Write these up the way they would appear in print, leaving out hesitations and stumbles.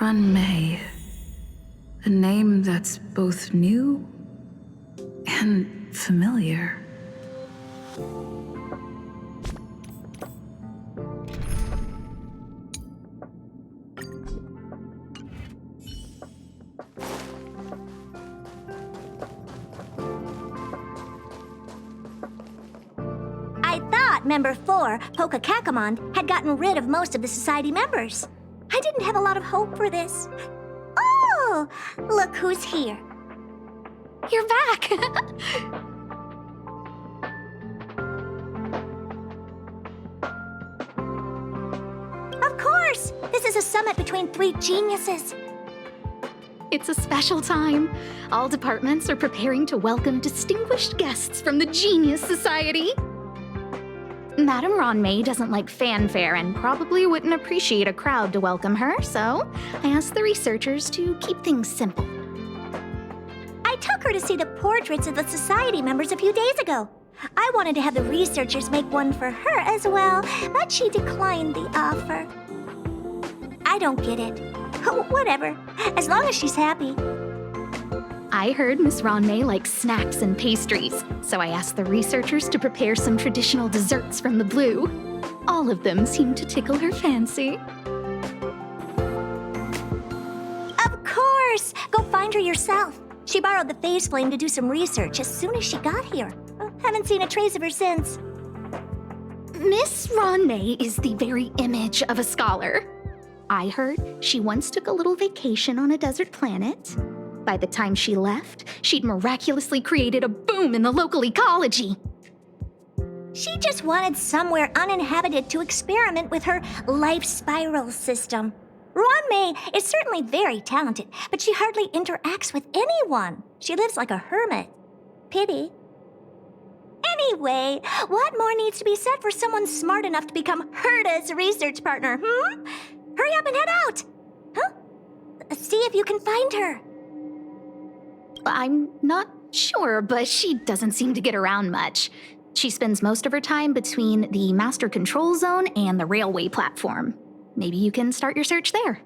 Run May. A name that's both new and familiar. I thought Member 4, Poka Kakamon, had gotten rid of most of the Society members. I didn't have a lot of hope for this. Oh, look who's here. You're back! Of course! This is a summit between three geniuses. It's a special time. All departments are preparing to welcome distinguished guests from the Genius Society. Madame Ronmei doesn't like fanfare and probably wouldn't appreciate a crowd to welcome her, so I asked the researchers to keep things simple. I took her to see the portraits of the Society members a few days ago. I wanted to have the researchers make one for her as well, but she declined the offer. I don't get it. Oh, whatever, as long as she's happy. I heard Miss Ronmei likes snacks and pastries, so I asked the researchers to prepare some traditional desserts from the blue. All of them seemed to tickle her fancy. Of course! Go find her yourself. She borrowed the phase flame to do some research as soon as she got here. Haven't seen a trace of her since. Miss Ronmei is the very image of a scholar. I heard she once took a little vacation on a desert planet. By the time she left, she'd miraculously created a boom in the local ecology. She just wanted somewhere uninhabited to experiment with her life spiral system. Ronmei is certainly very talented, but she hardly interacts with anyone. She lives like a hermit. Pity. Anyway, what more needs to be said for someone smart enough to become Herta's research partner, Hurry up and head out! Huh? See if you can find her. I'm not sure, but she doesn't seem to get around much. She spends most of her time between the Master Control Zone and the railway platform. Maybe you can start your search there.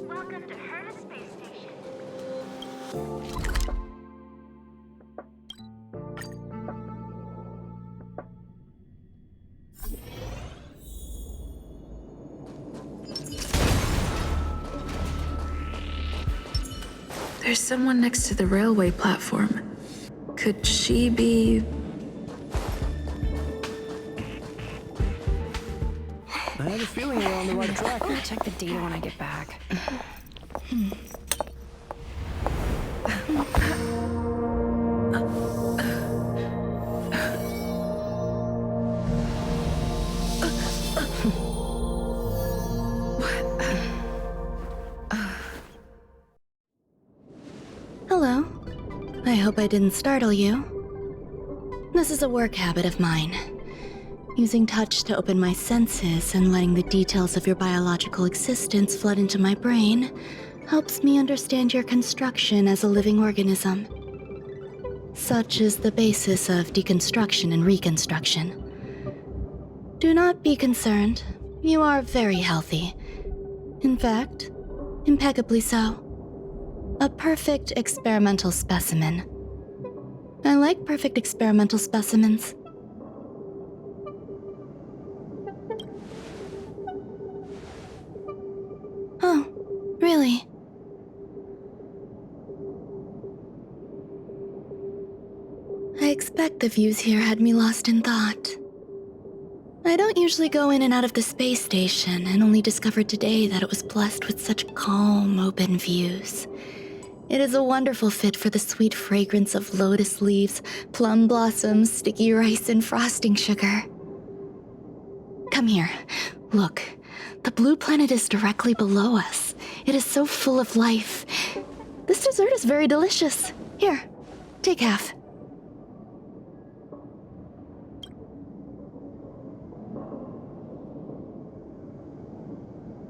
Welcome to Herta Space Station. There's someone next to the railway platform. Could she be... I have a feeling we're on the right track. I'll check the data when I get back. Hello. I hope I didn't startle you. This is a work habit of mine. Using touch to open my senses and letting the details of your biological existence flood into my brain helps me understand your construction as a living organism. Such is the basis of deconstruction and reconstruction. Do not be concerned. You are very healthy. In fact, impeccably so. A perfect experimental specimen. I like perfect experimental specimens. Oh, really? I expect the views here had me lost in thought. I don't usually go in and out of the space station, and only discovered today that it was blessed with such calm, open views. It is a wonderful fit for the sweet fragrance of lotus leaves, plum blossoms, sticky rice, and frosting sugar. Come here. Look. The blue planet is directly below us. It is so full of life. This dessert is very delicious. Here, take half.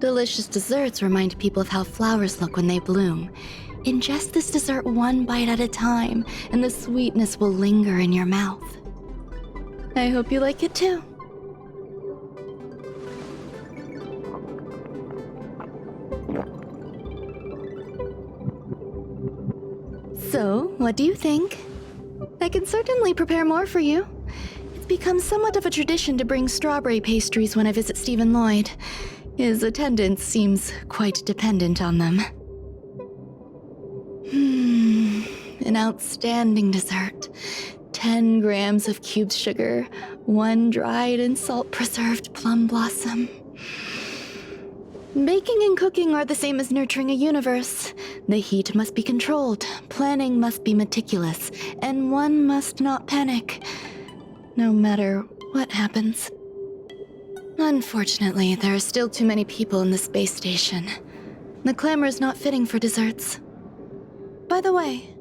Delicious desserts remind people of how flowers look when they bloom. Ingest this dessert one bite at a time, and the sweetness will linger in your mouth. I hope you like it too. So, what do you think? I can certainly prepare more for you. It's become somewhat of a tradition to bring strawberry pastries when I visit Stephen Lloyd. His attendance seems quite dependent on them. An outstanding dessert. 10 grams of cubed sugar, 1 dried and salt-preserved plum blossom. Baking and cooking are the same as nurturing a universe. The heat must be controlled, planning must be meticulous, and one must not panic, no matter what happens. Unfortunately, there are still too many people in the space station. The clamor is not fitting for desserts. By the way,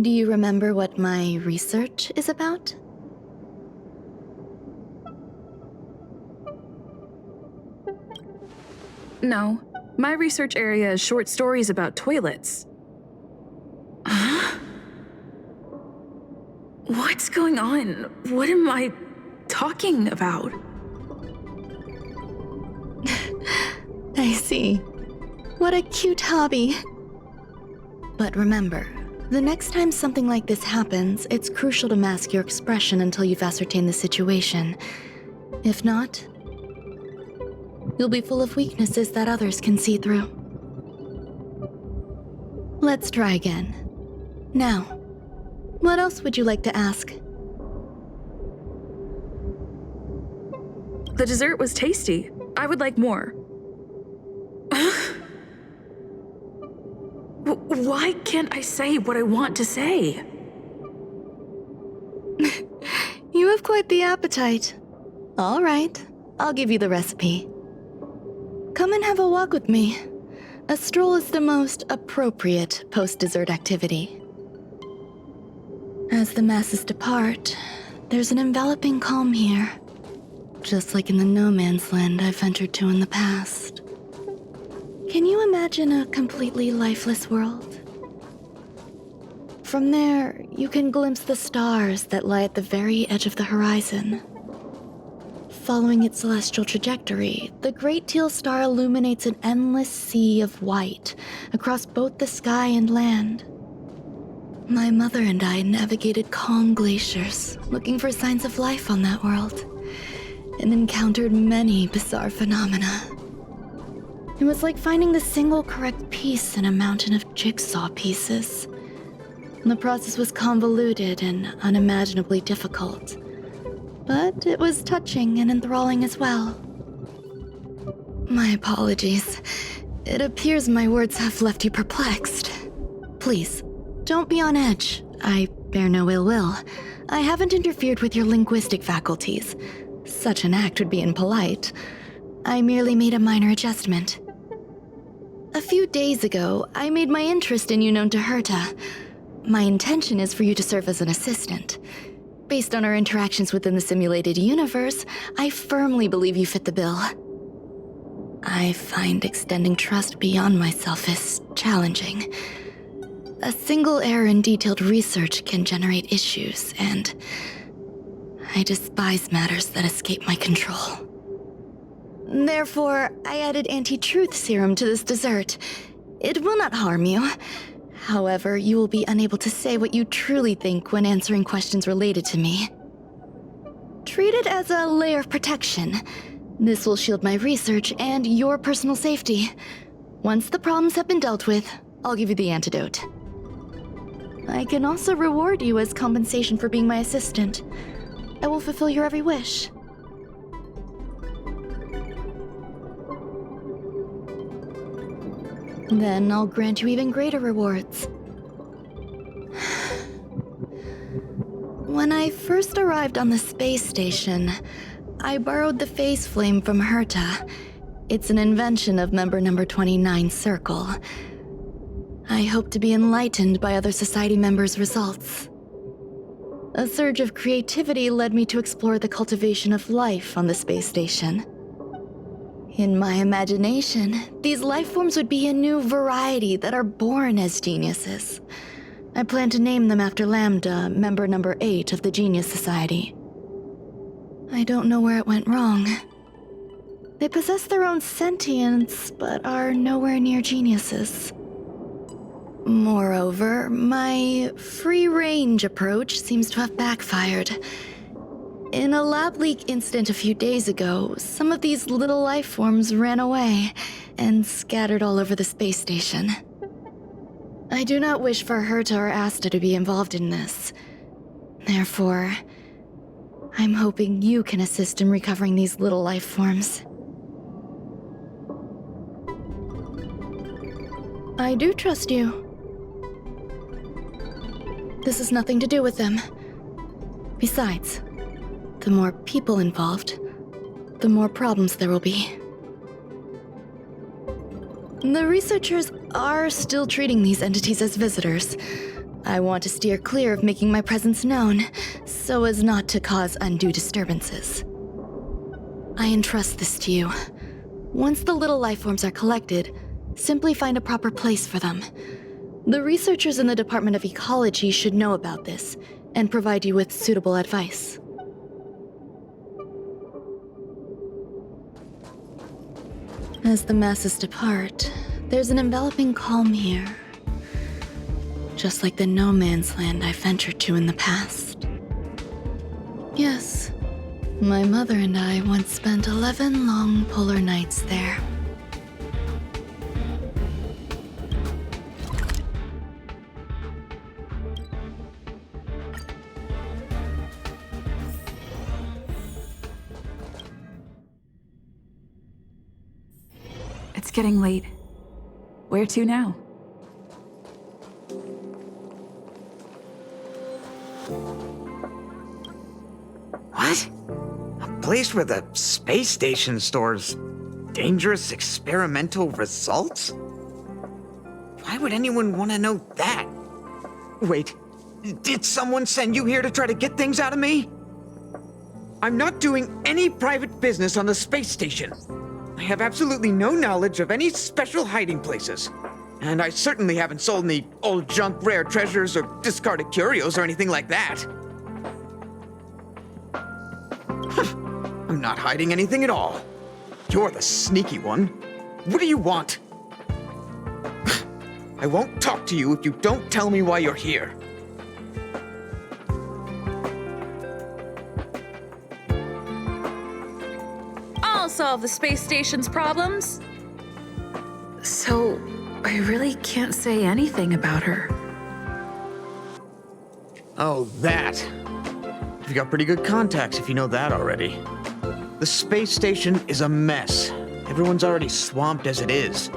do you remember what my research is about? No. My research area is short stories about toilets. Huh? What's going on? What am I talking about? I see. What a cute hobby. But remember, the next time something like this happens, it's crucial to mask your expression until you've ascertained the situation. If not, you'll be full of weaknesses that others can see through. Let's try again. Now, what else would you like to ask? The dessert was tasty. I would like more. Why can't I say what I want to say? You have quite the appetite. All right, I'll give you the recipe. Come and have a walk with me. A stroll is the most appropriate post-dessert activity. As the masses depart, there's an enveloping calm here, just like in the no man's land I've ventured to in the past. Can you imagine a completely lifeless world? From there, you can glimpse the stars that lie at the very edge of the horizon. following its celestial trajectory, the Great Teal Star illuminates an endless sea of white across both the sky and land. My mother and I navigated calm glaciers, looking for signs of life on that world, and encountered many bizarre phenomena. It was like finding the single correct piece in a mountain of jigsaw pieces. The process was convoluted and unimaginably difficult, but it was touching and enthralling as well. My apologies. It appears my words have left you perplexed. Please, don't be on edge. I bear no ill will. I haven't interfered with your linguistic faculties. Such an act would be impolite. I merely made a minor adjustment. A few days ago, I made my interest in you known to Herta. My intention is for you to serve as an assistant. Based on our interactions within the simulated universe, I firmly believe you fit the bill. I find extending trust beyond myself is challenging. A single error in detailed research can generate issues, and I despise matters that escape my control. Therefore, I added anti-truth serum to this dessert. It will not harm you. However, you will be unable to say what you truly think when answering questions related to me. Treat it as a layer of protection. This will shield my research and your personal safety. Once the problems have been dealt with, I'll give you the antidote. I can also reward you as compensation for being my assistant. I will fulfill your every wish. Then I'll grant you even greater rewards. When I first arrived on the space station, I borrowed the phase flame from Herta. It's an invention of member number 29 Circle. I hope to be enlightened by other society members' results. A surge of creativity led me to explore the cultivation of life on the space station. In my imagination, these life forms would be a new variety that are born as geniuses. I plan to name them after Lambda, member number 8 of the Genius Society. I don't know where it went wrong. They possess their own sentience, but are nowhere near geniuses. Moreover, my free-range approach seems to have backfired. In a lab leak incident a few days ago, some of these little life forms ran away and scattered all over the space station. I do not wish for Herta or Asta to be involved in this. Therefore, I'm hoping you can assist in recovering these little life forms. I do trust you. This has nothing to do with them. Besides, the more people involved, the more problems there will be. The researchers are still treating these entities as visitors. I want to steer clear of making my presence known, so as not to cause undue disturbances. I entrust this to you. Once the little life forms are collected, simply find a proper place for them. The researchers in the Department of Ecology should know about this, and provide you with suitable advice. As the masses depart, there's an enveloping calm here. Just like the no man's land I ventured to in the past. Yes, my mother and I once spent 11 long polar nights there. It's getting late. Where to now? What? A place where the space station stores dangerous experimental results? Why would anyone want to know that? Wait, did someone send you here to try to get things out of me? I'm not doing any private business on the space station. I have absolutely no knowledge of any special hiding places. And I certainly haven't sold any old junk rare treasures or discarded curios or anything like that. I'm not hiding anything at all. You're the sneaky one. What do you want? I won't talk to you if you don't tell me why you're here. I'll solve the space station's problems. So, I really can't say anything about her. Oh, that. You've got pretty good contacts if you know that already. The space station is a mess. Everyone's already swamped as it is.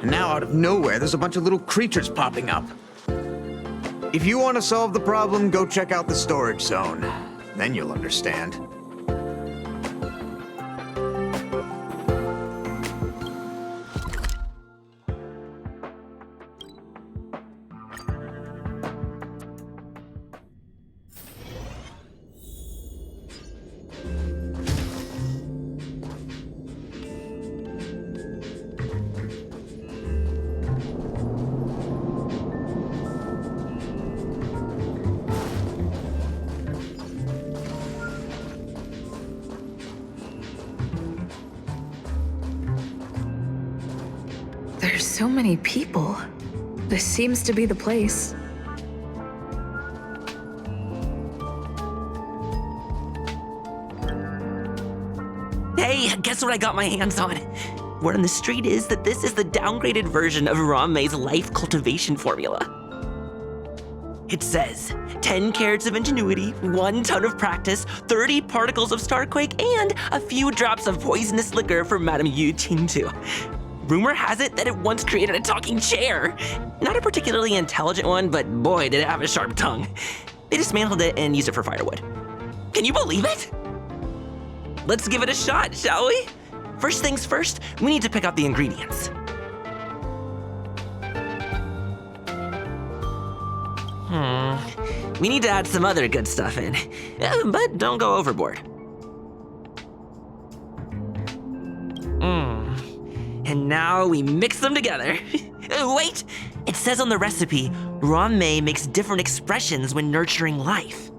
And now out of nowhere, there's a bunch of little creatures popping up. If you want to solve the problem, go check out the storage zone. Then you'll understand. There's so many people. This seems to be the place. Hey, guess what I got my hands on? Word on the street is that this is the downgraded version of Ron-May's life cultivation formula. It says 10 carats of ingenuity, 1 ton of practice, 30 particles of starquake, and a few drops of poisonous liquor for Madame Yu Qingtu. Rumor has it that it once created a talking chair. Not a particularly intelligent one, but boy, did it have a sharp tongue. They dismantled it and used it for firewood. Can you believe it? Let's give it a shot, shall we? First things first, we need to pick out the ingredients. We need to add some other good stuff in, but don't go overboard. And now we mix them together. Wait, it says on the recipe, Ron-May makes different expressions when nurturing life.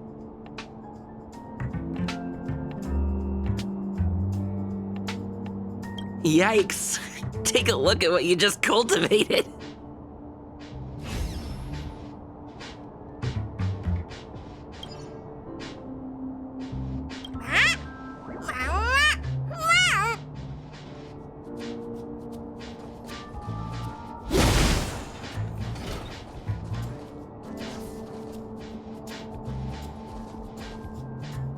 Yikes, take a look at what you just cultivated.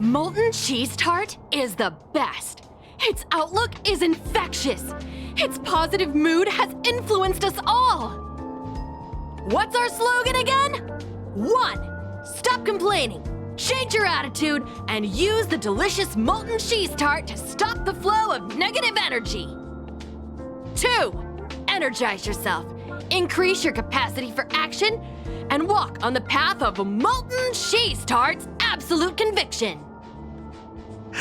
Molten cheese tart is the best. Its outlook is infectious. Its positive mood has influenced us all. What's our slogan again? 1. Stop complaining, change your attitude, and use the delicious molten cheese tart to stop the flow of negative energy. 2. Energize yourself, increase your capacity for action, and walk on the path of molten cheese tart's absolute conviction.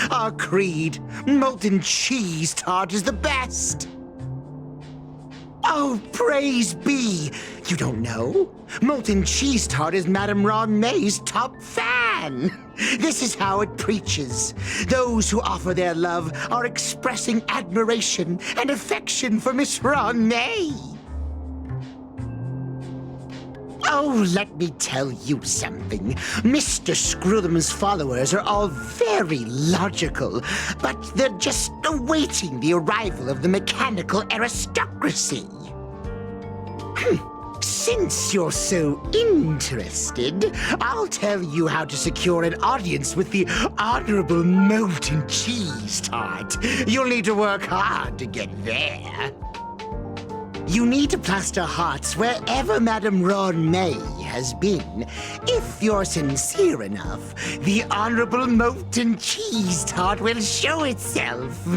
Our creed, molten cheese tart is the best. Oh, praise be! You don't know? Molten cheese tart is Madame Ron-May's top fan. This is how it preaches. Those who offer their love are expressing admiration and affection for Miss Ron-May. Oh, let me tell you something. Mr. Screwthum's followers are all very logical, but they're just awaiting the arrival of the mechanical aristocracy. Since you're so interested, I'll tell you how to secure an audience with the Honorable Molten Cheese Tart. You'll need to work hard to get there. You need to plaster hearts wherever Madame Ron-May has been. If you're sincere enough, the Honorable Molten Cheese Tart will show itself.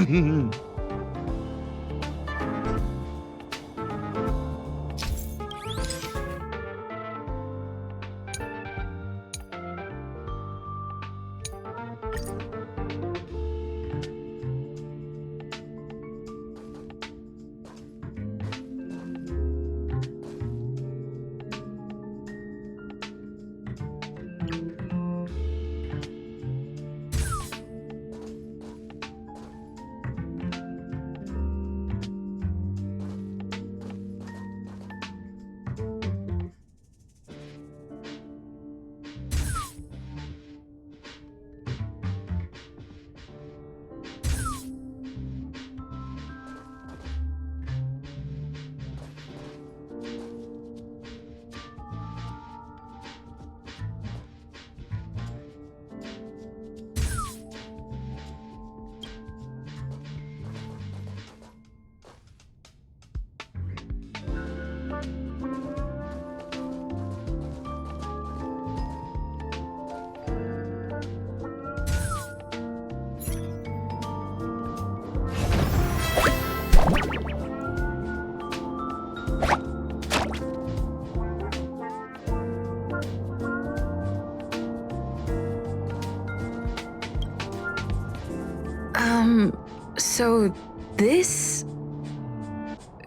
So this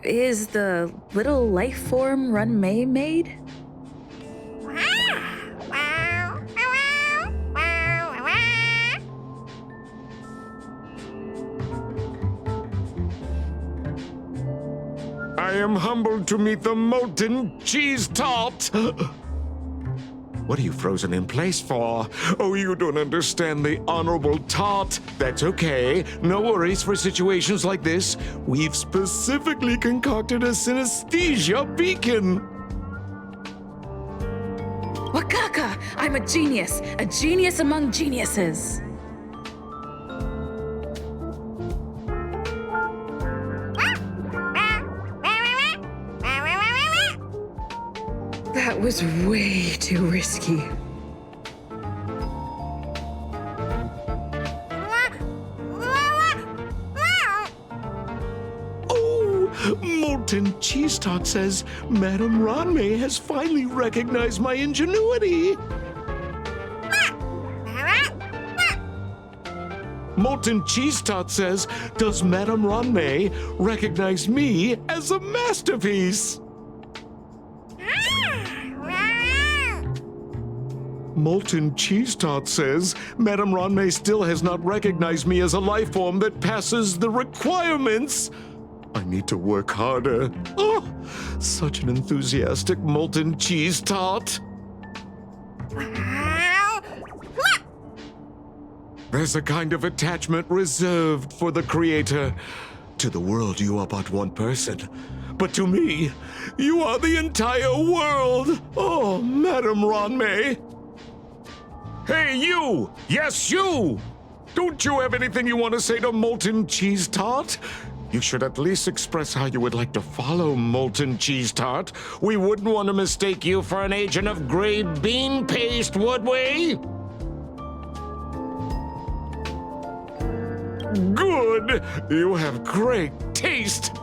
is the little life form Run-May made? I am humbled to meet the molten cheese tart. What are you frozen in place for? Oh, you don't understand the honorable tart. That's okay. No worries for situations like this. We've specifically concocted a synesthesia beacon. Wakaka! I'm a genius among geniuses. That was way too risky. Oh, molten cheese tart says Madame Ronmay has finally recognized my ingenuity. Molten cheese tart says, does Madame Ronmay recognize me as a masterpiece? Molten cheese tart says, Madame Ronmay still has not recognized me as a life form that passes the requirements. I need to work harder. Oh, such an enthusiastic molten cheese tart. There's a kind of attachment reserved for the creator. To the world, you are but one person. But to me, you are the entire world. Oh, Madame Ronmay. Hey, you! Yes, you! Don't you have anything you want to say to Molten Cheese Tart? You should at least express how you would like to follow Molten Cheese Tart. We wouldn't want to mistake you for an agent of gray bean paste, would we? Good! You have great taste!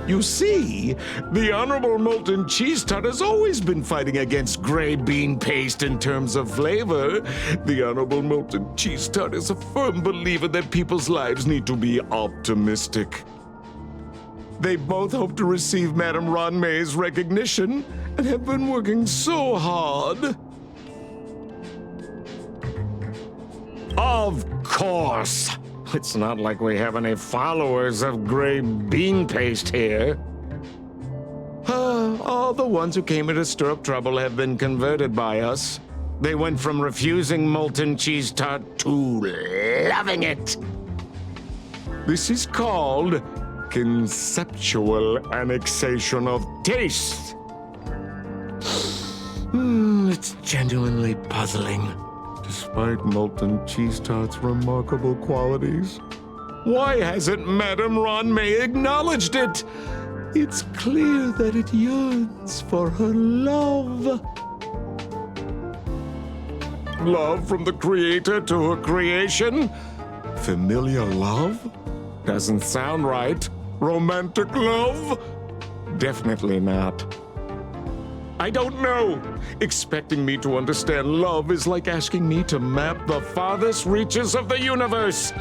You see, the Honorable Molten Cheese Tart has always been fighting against gray bean paste in terms of flavor. The Honorable Molten Cheese Tart is a firm believer that people's lives need to be optimistic. They both hope to receive Madame Ronmay's recognition and have been working so hard. Of course! It's not like we have any followers of gray bean paste here. All the ones who came here to stir up trouble have been converted by us. They went from refusing molten cheese tart to loving it. This is called conceptual annexation of taste. It's genuinely puzzling. Despite molten cheese tart's remarkable qualities, why hasn't Madame Ronmay acknowledged it? It's clear that it yearns for her love. Love from the creator to her creation? Familiar love? Doesn't sound right. Romantic love? Definitely not. I don't know. Expecting me to understand love is like asking me to map the farthest reaches of the universe.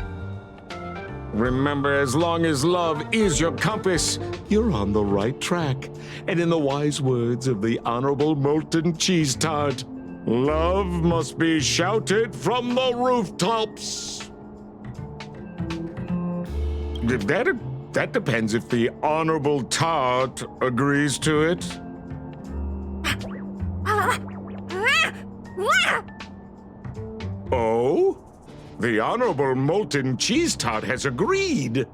Remember, as long as love is your compass, you're on the right track. And in the wise words of the Honorable Molten Cheese Tart, love must be shouted from the rooftops. That depends if the Honorable Tart agrees to it. Oh? The Honorable Molten Cheese Tart has agreed.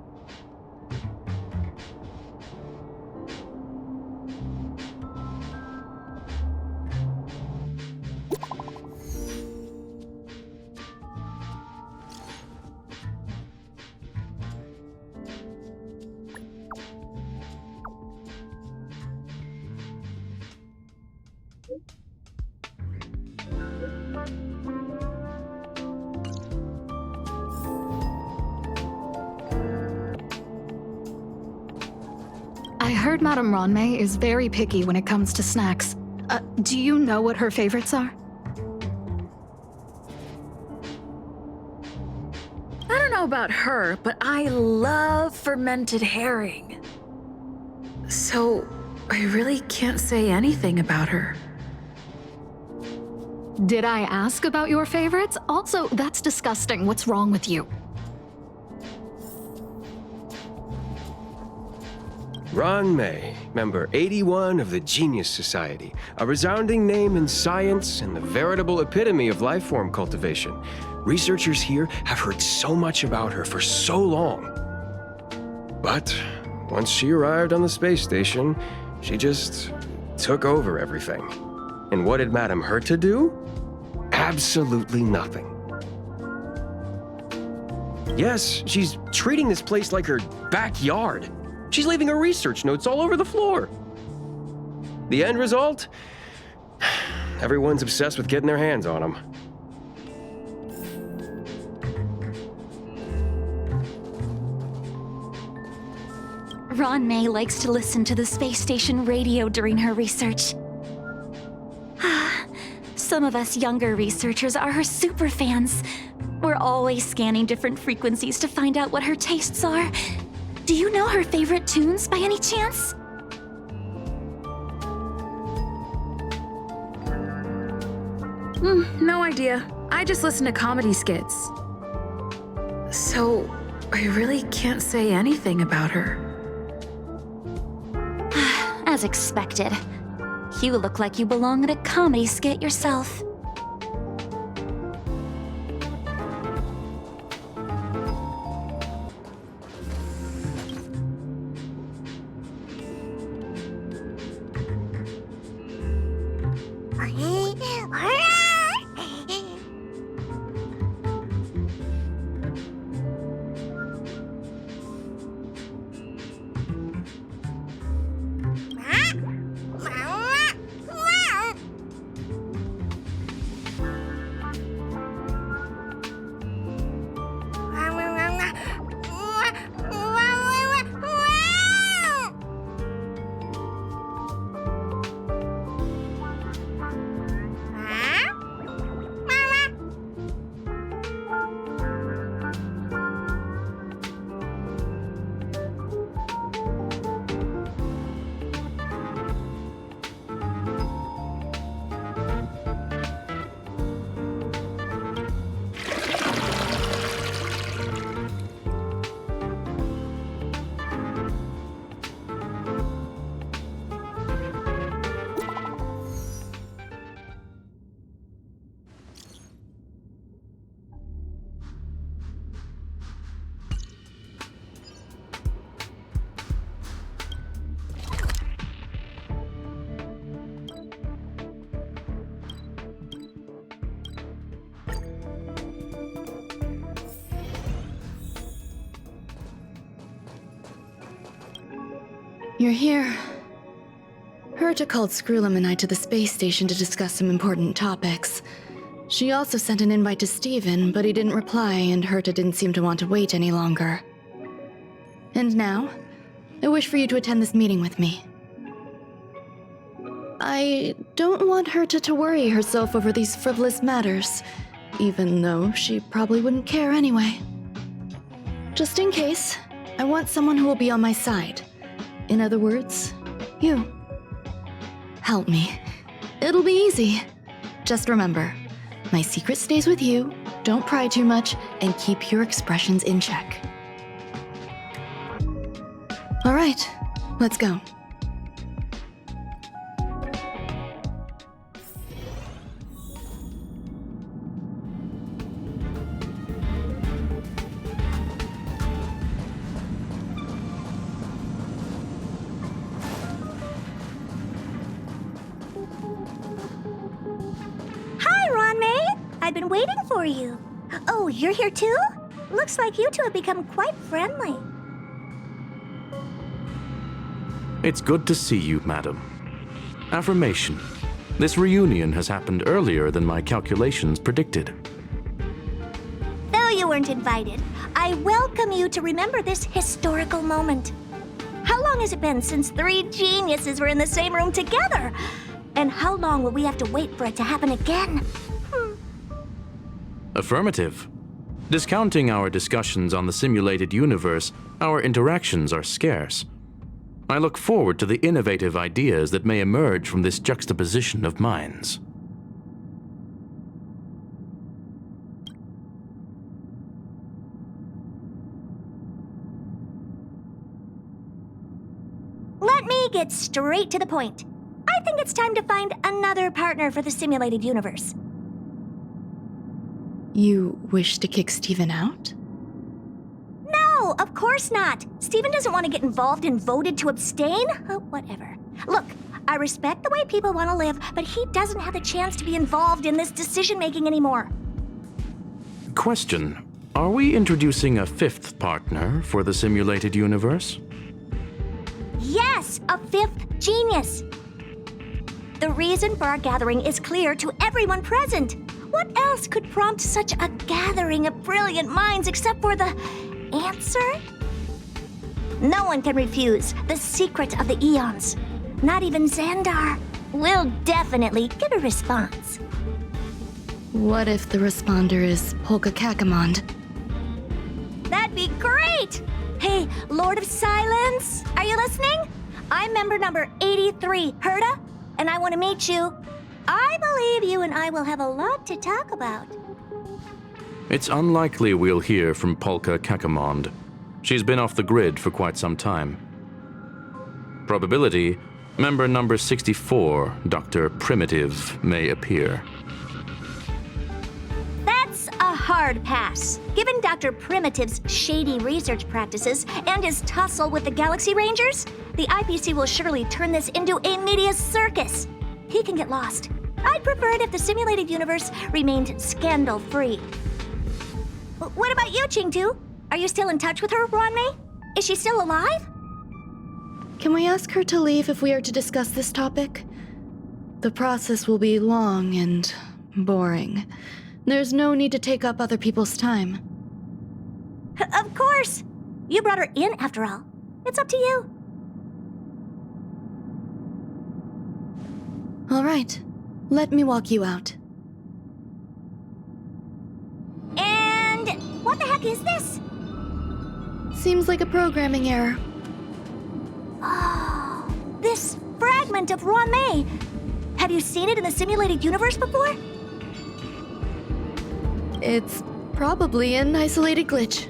I heard Madame Ronmay is very picky when it comes to snacks. Do you know what her favorites are? know about her, but I love fermented herring. So, I really can't say anything about her. Did I ask about your favorites? Also, that's disgusting. What's wrong with you? Ron May, member 81 of the Genius Society, a resounding name in science and the veritable epitome of lifeform cultivation. Researchers here have heard so much about her for so long. But once she arrived on the space station, she just took over everything. And what did Madame Herta do? Absolutely nothing. Yes, she's treating this place like her backyard. She's leaving her research notes all over the floor. The end result? Everyone's obsessed with getting their hands on them. Ron May likes to listen to the space station radio during her research. Some of us younger researchers are her super fans. We're always scanning different frequencies to find out what her tastes are. Do you know her favorite tunes by any chance? No idea. I just listen to comedy skits. So, I really can't say anything about her. As expected. You look like you belong in a comedy skit yourself. You're here. Herta called Screwlum and I to the space station to discuss some important topics. She also sent an invite to Steven, but he didn't reply, and Herta didn't seem to want to wait any longer. And now, I wish for you to attend this meeting with me. I don't want Herta to worry herself over these frivolous matters, even though she probably wouldn't care anyway. Just in case, I want someone who will be on my side. In other words, you. Help me. It'll be easy. Just remember, my secret stays with you, don't pry too much, and keep your expressions in check. All right, let's go. I've been waiting for you. Oh, you're here too? Looks like you two have become quite friendly. It's good to see you, madam. Affirmation. This reunion has happened earlier than my calculations predicted. Though you weren't invited, I welcome you to remember this historical moment. How long has it been since 3 geniuses were in the same room together? And how long will we have to wait for it to happen again? Affirmative. Discounting our discussions on the simulated universe, our interactions are scarce. I look forward to the innovative ideas that may emerge from this juxtaposition of minds. Let me get straight to the point. I think it's time to find another partner for the simulated universe. You wish to kick Steven out? No, of course not. Steven doesn't want to get involved and voted to abstain. Whatever. Look, I respect the way people want to live, but he doesn't have the chance to be involved in this decision-making anymore. Question: are we introducing a fifth partner for the simulated universe? Yes, a fifth genius. The reason for our gathering is clear to everyone present. What else could prompt such a gathering of brilliant minds except for the answer? No one can refuse the secret of the eons. Not even Xandar. We'll definitely get a response. What if the responder is Polka Kakamond? That'd be great! Hey, Lord of Silence, are you listening? I'm member number 83, Herta, and I want to meet you. I believe you and I will have a lot to talk about. It's unlikely we'll hear from Polka Kakamond. She's been off the grid for quite some time. Probability: member number 64, Dr. Primitive, may appear. That's a hard pass. Given Dr. Primitive's shady research practices and his tussle with the Galaxy Rangers, the IPC will surely turn this into a media circus. He can get lost. I'd prefer it if the simulated universe remained scandal-free. What about you, Chengdu? Are you still in touch with her, Ruanmei? Is she still alive? Can we ask her to leave if we are to discuss this topic? The process will be long and boring. There's no need to take up other people's time. Of course! You brought her in, after all. It's up to you. All right. Let me walk you out. And what the heck is this? Seems like a programming error. Oh, this fragment of Ruanmei. Have you seen it in the simulated universe before? It's probably an isolated glitch.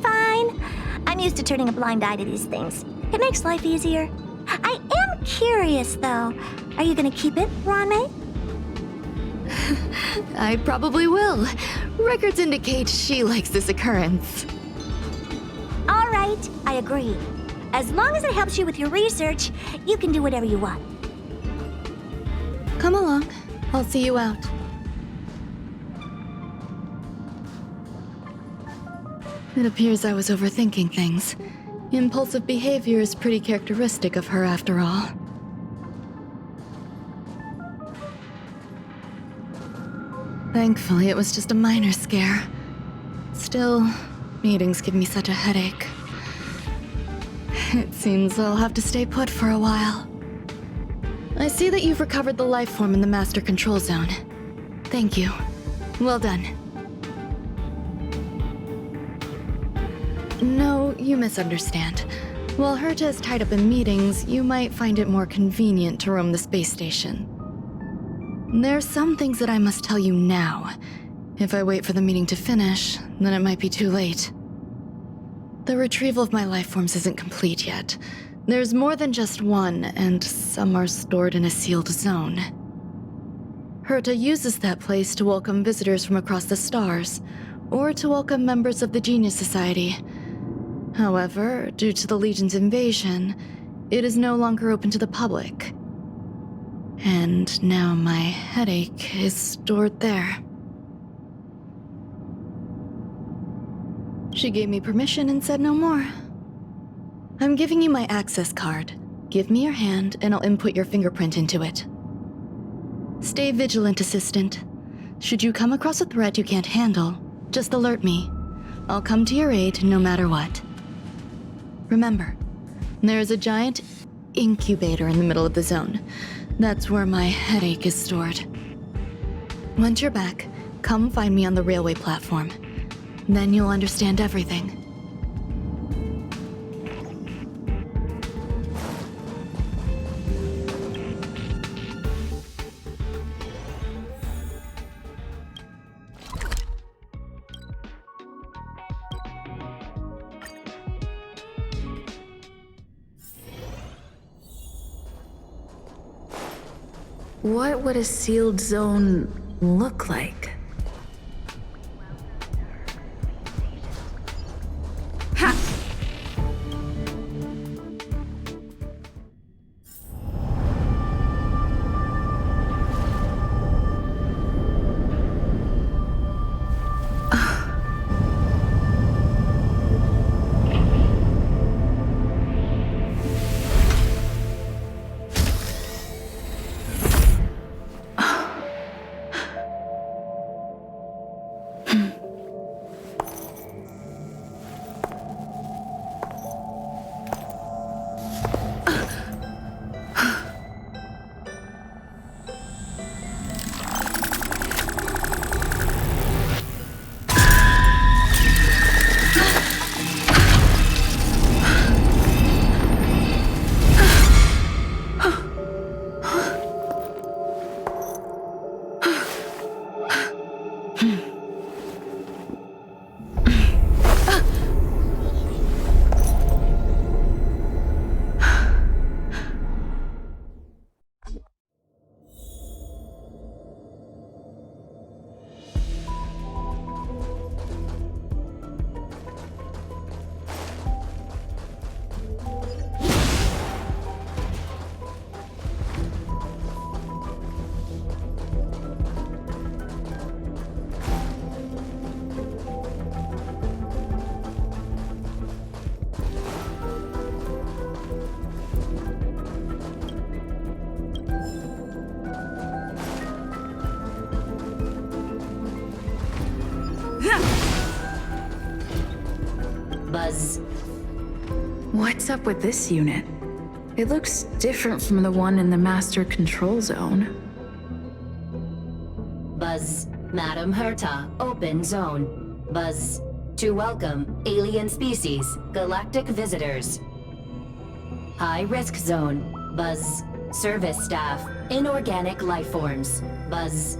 Fine. I'm used to turning a blind eye to these things. It makes life easier. I am curious, though. Are you gonna keep it, Ruanmei? I probably will. Records indicate she likes this occurrence. All right, I agree. As long as it helps you with your research, you can do whatever you want. Come along. I'll see you out. It appears I was overthinking things. Impulsive behavior is pretty characteristic of her, after all. Thankfully, it was just a minor scare. Still, meetings give me such a headache. It seems I'll have to stay put for a while. I see that you've recovered the life form in the master control zone. Thank you. Well done. No, you misunderstand. While Herta is tied up in meetings, you might find it more convenient to roam the space station. There's some things that I must tell you now. If I wait for the meeting to finish, then it might be too late. The retrieval of my life forms isn't complete yet. There's more than just one, and some are stored in a sealed zone. Herta uses that place to welcome visitors from across the stars, or to welcome members of the Genius Society. However, due to the Legion's invasion, it is no longer open to the public. And now my headache is stored there. She gave me permission and said no more. I'm giving you my access card. Give me your hand and I'll input your fingerprint into it. Stay vigilant, Assistant. Should you come across a threat you can't handle, just alert me. I'll come to your aid no matter what. Remember, there is a giant incubator in the middle of the zone. That's where my headache is stored. Once you're back, Come find me on the railway platform. Then you'll understand everything. What would a sealed zone look like? Ha! Buzz. What's up with this unit? It looks different from the one in the master control zone. Buzz. Madam Herta, open zone. Buzz. To welcome alien species, galactic visitors. High risk zone. Buzz. Service staff, inorganic life forms. Buzz.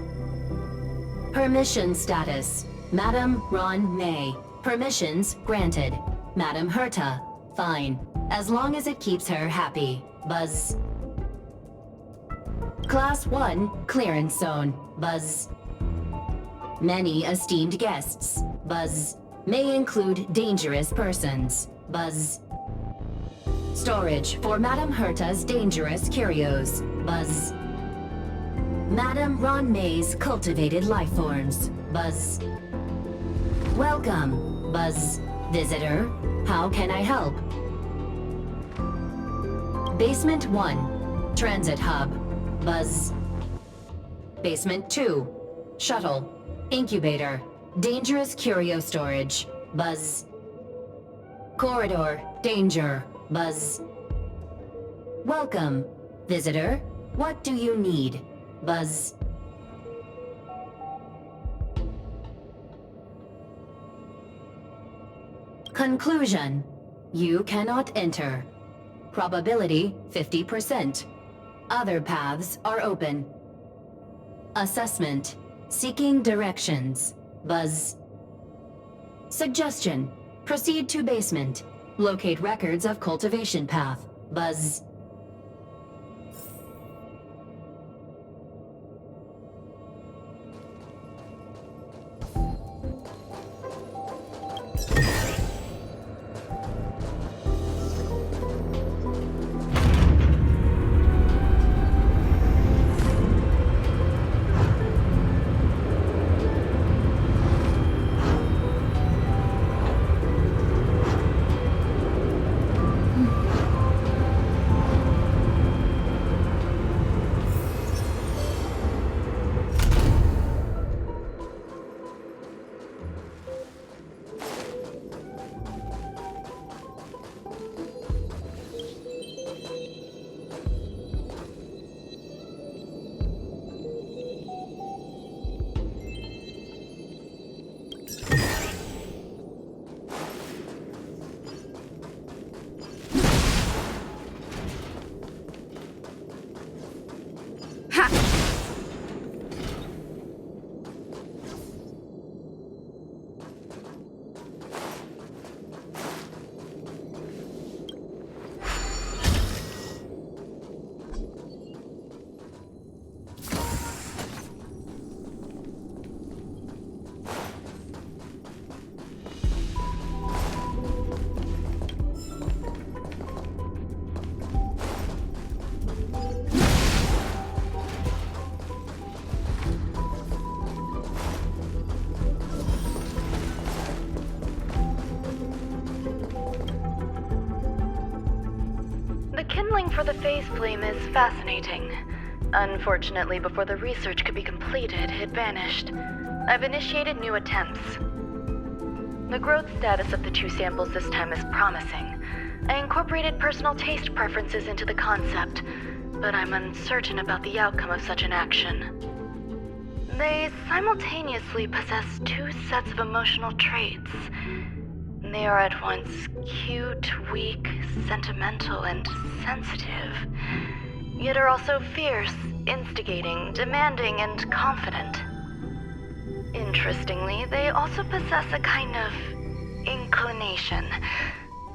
Permission status. Madam Ron May. Permissions granted. Madam Herta. Fine. As long as it keeps her happy. Buzz. Class 1, clearance zone. Buzz. Many esteemed guests. Buzz. May include dangerous persons. Buzz. Storage for Madam Herta's dangerous curios. Buzz. Madam Ron May's cultivated life forms. Buzz. Welcome. Buzz. Visitor, how can I help? Basement 1, Transit Hub. Buzz. Basement 2, Shuttle. Incubator. Dangerous curio storage. Buzz. Corridor. Danger. Buzz. Welcome. Visitor, what do you need? Buzz. Conclusion. You cannot enter. Probability 50%. Other paths are open. Assessment. Seeking directions. Buzz. Suggestion. Proceed to basement. Locate records of cultivation path. Buzz. for the phase flame is fascinating. Unfortunately, before the research could be completed, it vanished. I've initiated new attempts. The growth status of the 2 samples this time is promising. I incorporated personal taste preferences into the concept, but I'm uncertain about the outcome of such an action. They simultaneously possess 2 sets of emotional traits. They are at once cute, weak, sentimental, and sensitive, yet are also fierce, instigating, demanding, and confident. Interestingly, they also possess a kind of inclination,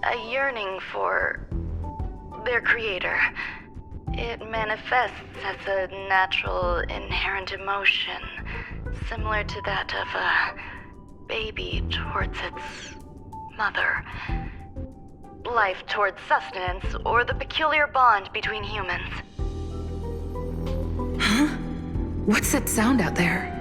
a yearning for their creator. It manifests as a natural, inherent emotion, similar to that of a baby towards its mother. Life towards sustenance, or the peculiar bond between humans. Huh? What's that sound out there?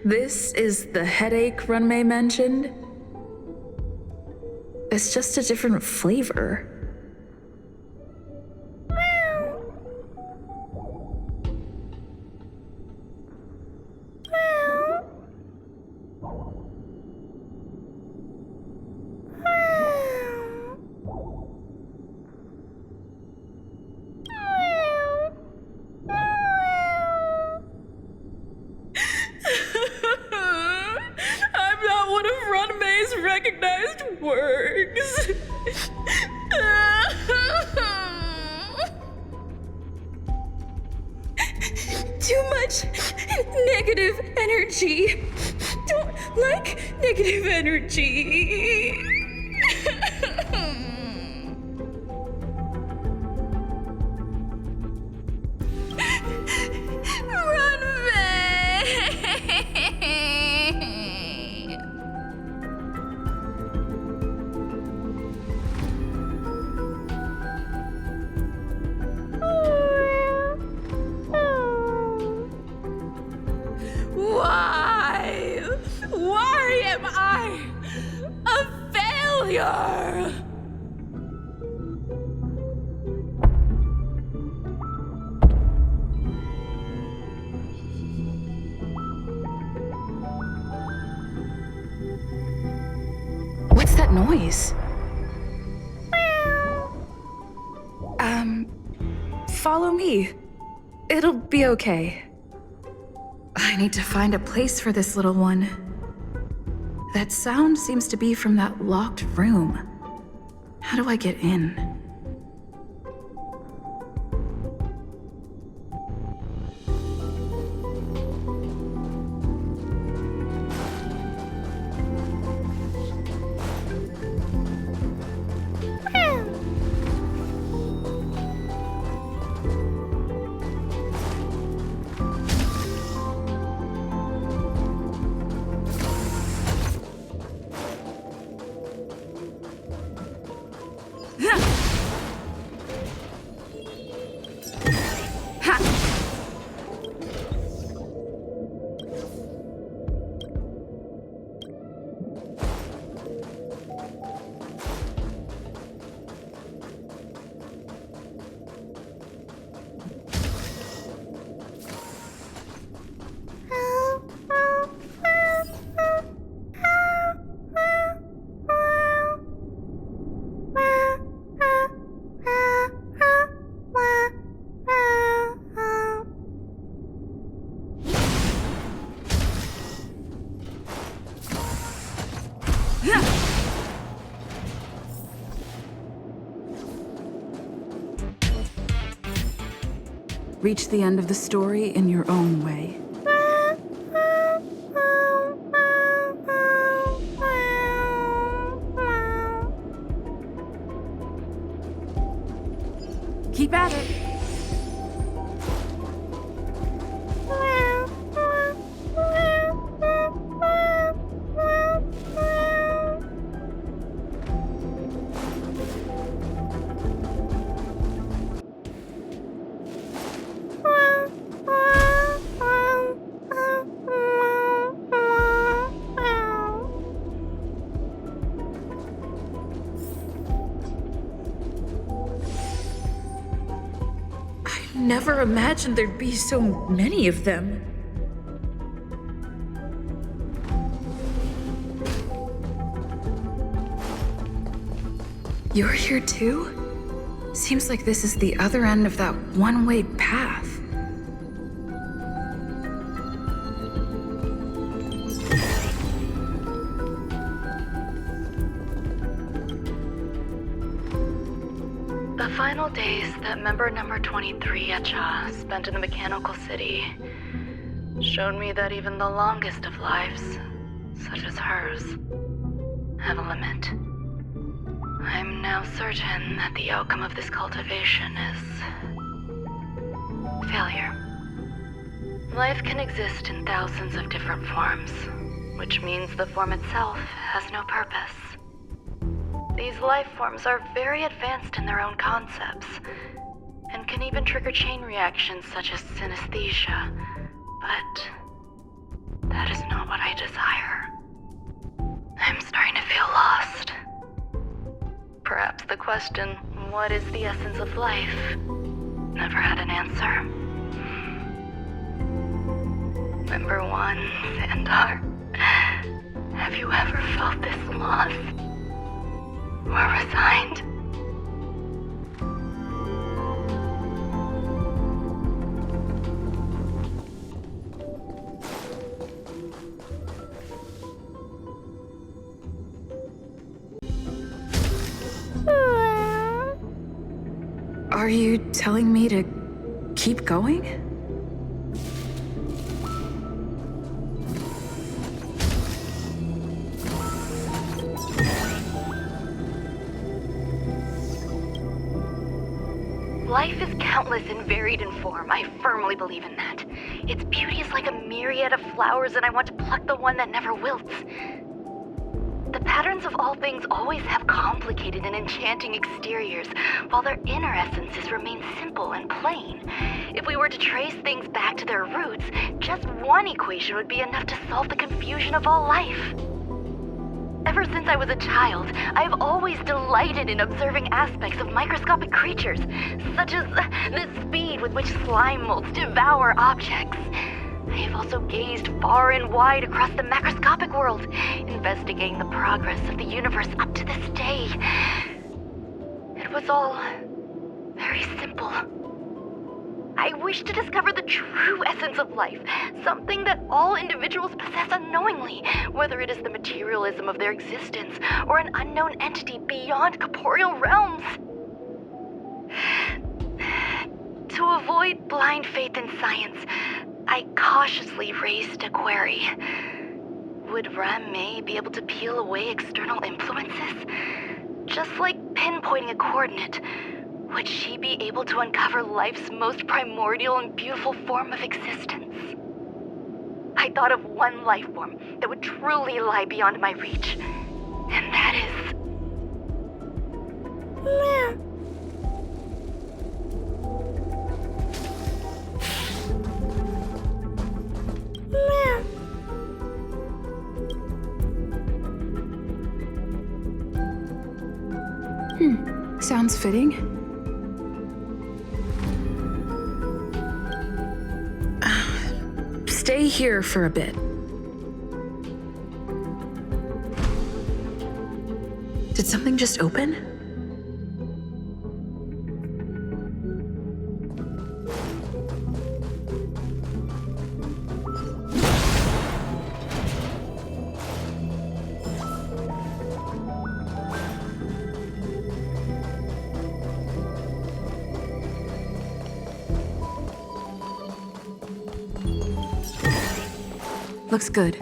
This is the headache Runmei mentioned? It's just a different flavor. I'm not one of Runmei's recognized works. Too much negative energy. Don't like negative energy. Why? Why am I a failure? What's that noise? Follow me. It'll be okay. I need to find a place for this little one. That sound seems to be from that locked room. How do I get in? Reach the end of the story in your own way. Keep at it. never imagined there'd be so many of them. You're here too? Seems like this is the other end of that one-way path. The final days that member number 23 Echa spent in the mechanical city showed me that even the longest of lives, such as hers, have a limit. I'm now certain that the outcome of this cultivation is failure. Life can exist in thousands of different forms, which means the form itself has no purpose. These life forms are very advanced in their own concepts, and can even trigger chain reactions such as synesthesia, but that is not what I desire. I'm starting to feel lost. Perhaps the question, what is the essence of life, never had an answer. Number 1, Xandar, have you ever felt this lost? Or resigned? Are you telling me to keep going? Life is countless and varied in form. I firmly believe in that. Its beauty is like a myriad of flowers, and I want to pluck the one that never wilts. The patterns of all things always have complicated and enchanting exteriors, while their inner essences remain simple and plain. If we were to trace things back to their roots, just one equation would be enough to solve the confusion of all life. Ever since I was a child, I have always delighted in observing aspects of microscopic creatures, such as the speed with which slime molds devour objects. I have also gazed far and wide across the macroscopic world, investigating the progress of the universe up to this day. It was all very simple. I wish to discover the true essence of life, something that all individuals possess unknowingly, whether it is the materialism of their existence or an unknown entity beyond corporeal realms. To avoid blind faith in science, I cautiously raised a query. Would Ram-Mei be able to peel away external influences? Just like pinpointing a coordinate, would she be able to uncover life's most primordial and beautiful form of existence? I thought of one life form that would truly lie beyond my reach, and that is... Sounds fitting. Stay here for a bit. Did something just open? Looks good.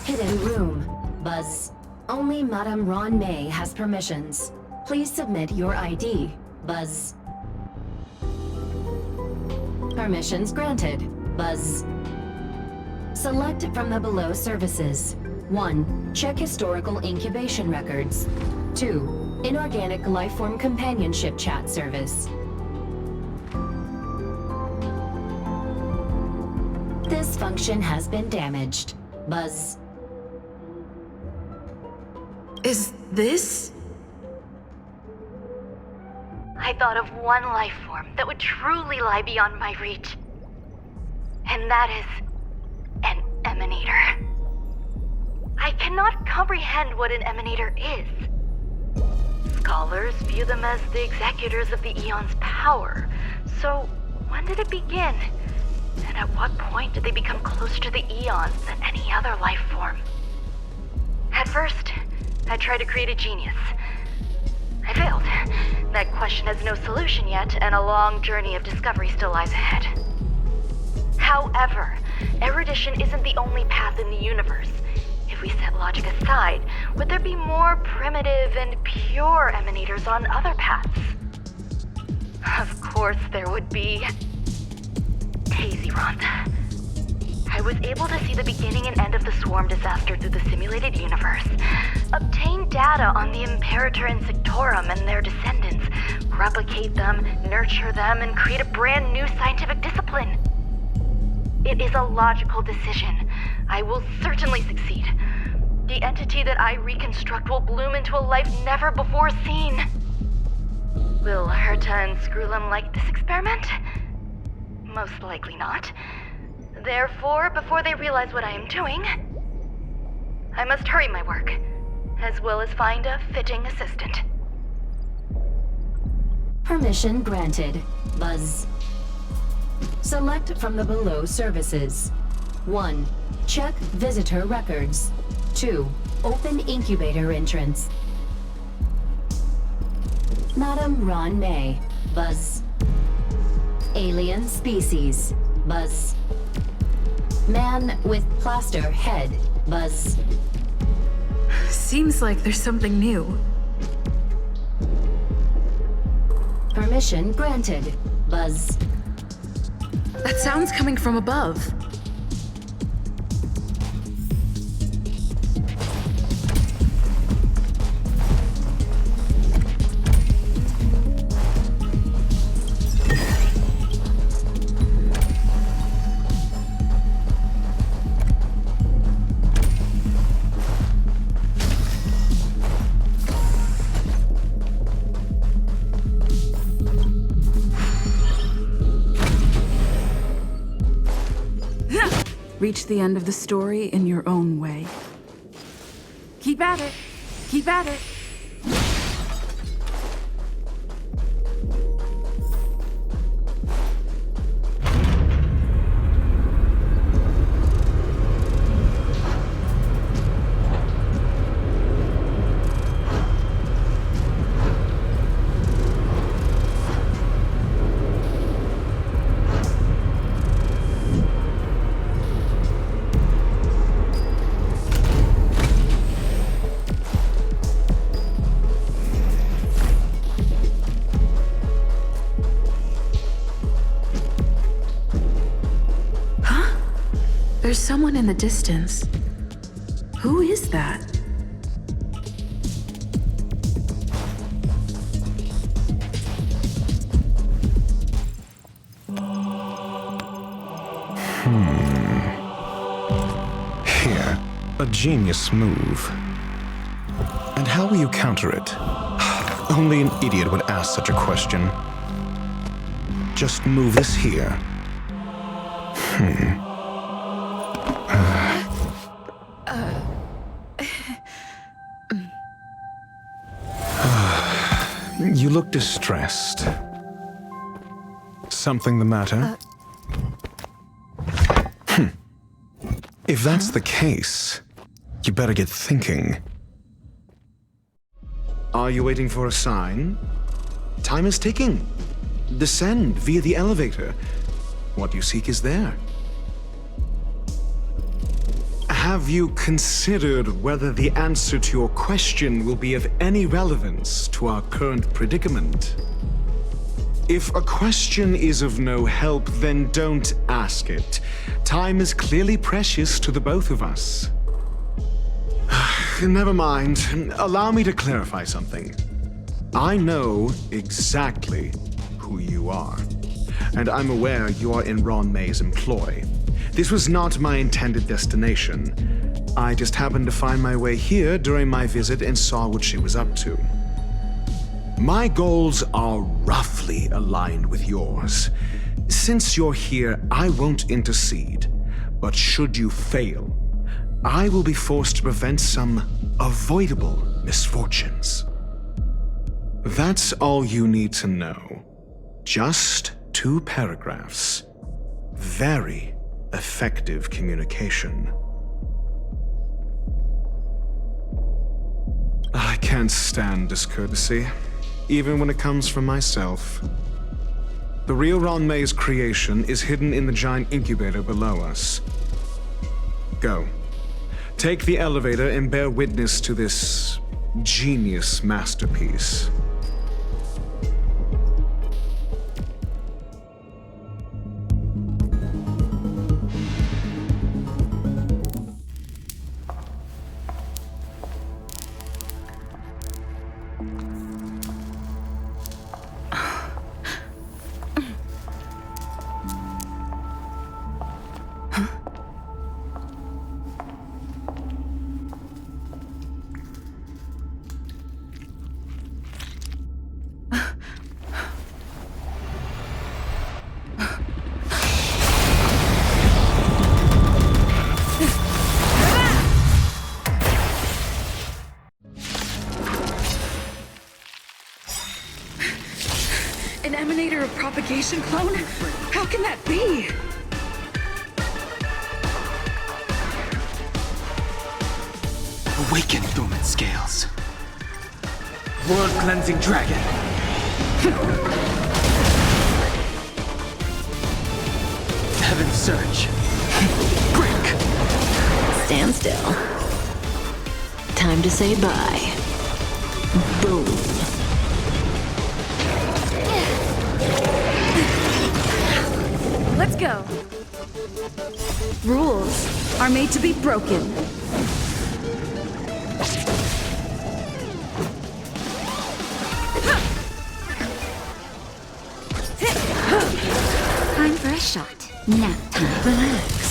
Hidden room. Buzz. Only Madame Ran-Mei has permissions. Please submit your ID. Buzz. Permissions granted. Buzz. Select from the below services. 1. Check historical incubation records. 2. Inorganic lifeform companionship chat service. This function has been damaged. Buzz. Is this? I thought of one life form that would truly lie beyond my reach. And that is an emanator. I cannot comprehend what an emanator is. Scholars view them as the executors of the Eon's power. So, when did it begin? And at what point did they become closer to the Eons than any other life form? At first, I tried to create a genius. I failed. That question has no solution yet, and a long journey of discovery still lies ahead. However, erudition isn't the only path in the universe. If we set logic aside, would there be more primitive and pure emanators on other paths? Of course there would be. Tazyronth. I was able to see the beginning and end of the swarm disaster through the simulated universe, obtain data on the Imperator and Sectorum and their descendants, replicate them, nurture them, and create a brand new scientific discipline. It is a logical decision. I will certainly succeed. The entity that I reconstruct will bloom into a life never before seen. Will Herta and Screwlum like this experiment? Most likely not. Therefore, before they realize what I am doing, I must hurry my work, as well as find a fitting assistant. Permission granted. Buzz. Select from the below services. 1. Check visitor records. 2. Open incubator entrance. Madam Ron May. Buzz. Alien species. Buzz. Man with plaster head. Buzz. Seems like there's something new. Permission granted. Buzz. That sound's coming from above. Reach the end of the story in your own way. Keep at it. Keep at it. There's someone in the distance. Who is that? Here, a genius move. And how will you counter it? Only an idiot would ask such a question. Just move this here. You look distressed. Something the matter? If that's the case, you better get thinking. Are you waiting for a sign? Time is ticking. Descend via the elevator. What you seek is there. Have you considered whether the answer to your question will be of any relevance to our current predicament? If a question is of no help, then don't ask it. Time is clearly precious to the both of us. Never mind. Allow me to clarify something. I know exactly who you are, and I'm aware you are in Ron May's employ. This was not my intended destination. I just happened to find my way here during my visit and saw what she was up to. My goals are roughly aligned with yours. Since you're here, I won't intercede. But should you fail, I will be forced to prevent some avoidable misfortunes. That's all you need to know. Just 2 paragraphs. Very effective communication. I can't stand discourtesy, even when it comes from myself. The real Ron May's creation is hidden in the giant incubator below us. Go. Take the elevator and bear witness to this genius masterpiece. An emanator of propagation clone? How can that be? Awaken, dormant scales. World-cleansing dragon. Heaven's surge. Break. Stand still. Time to say bye. Boom. Let's go. Rules are made to be broken. Time for a shot. Nap time. Relax.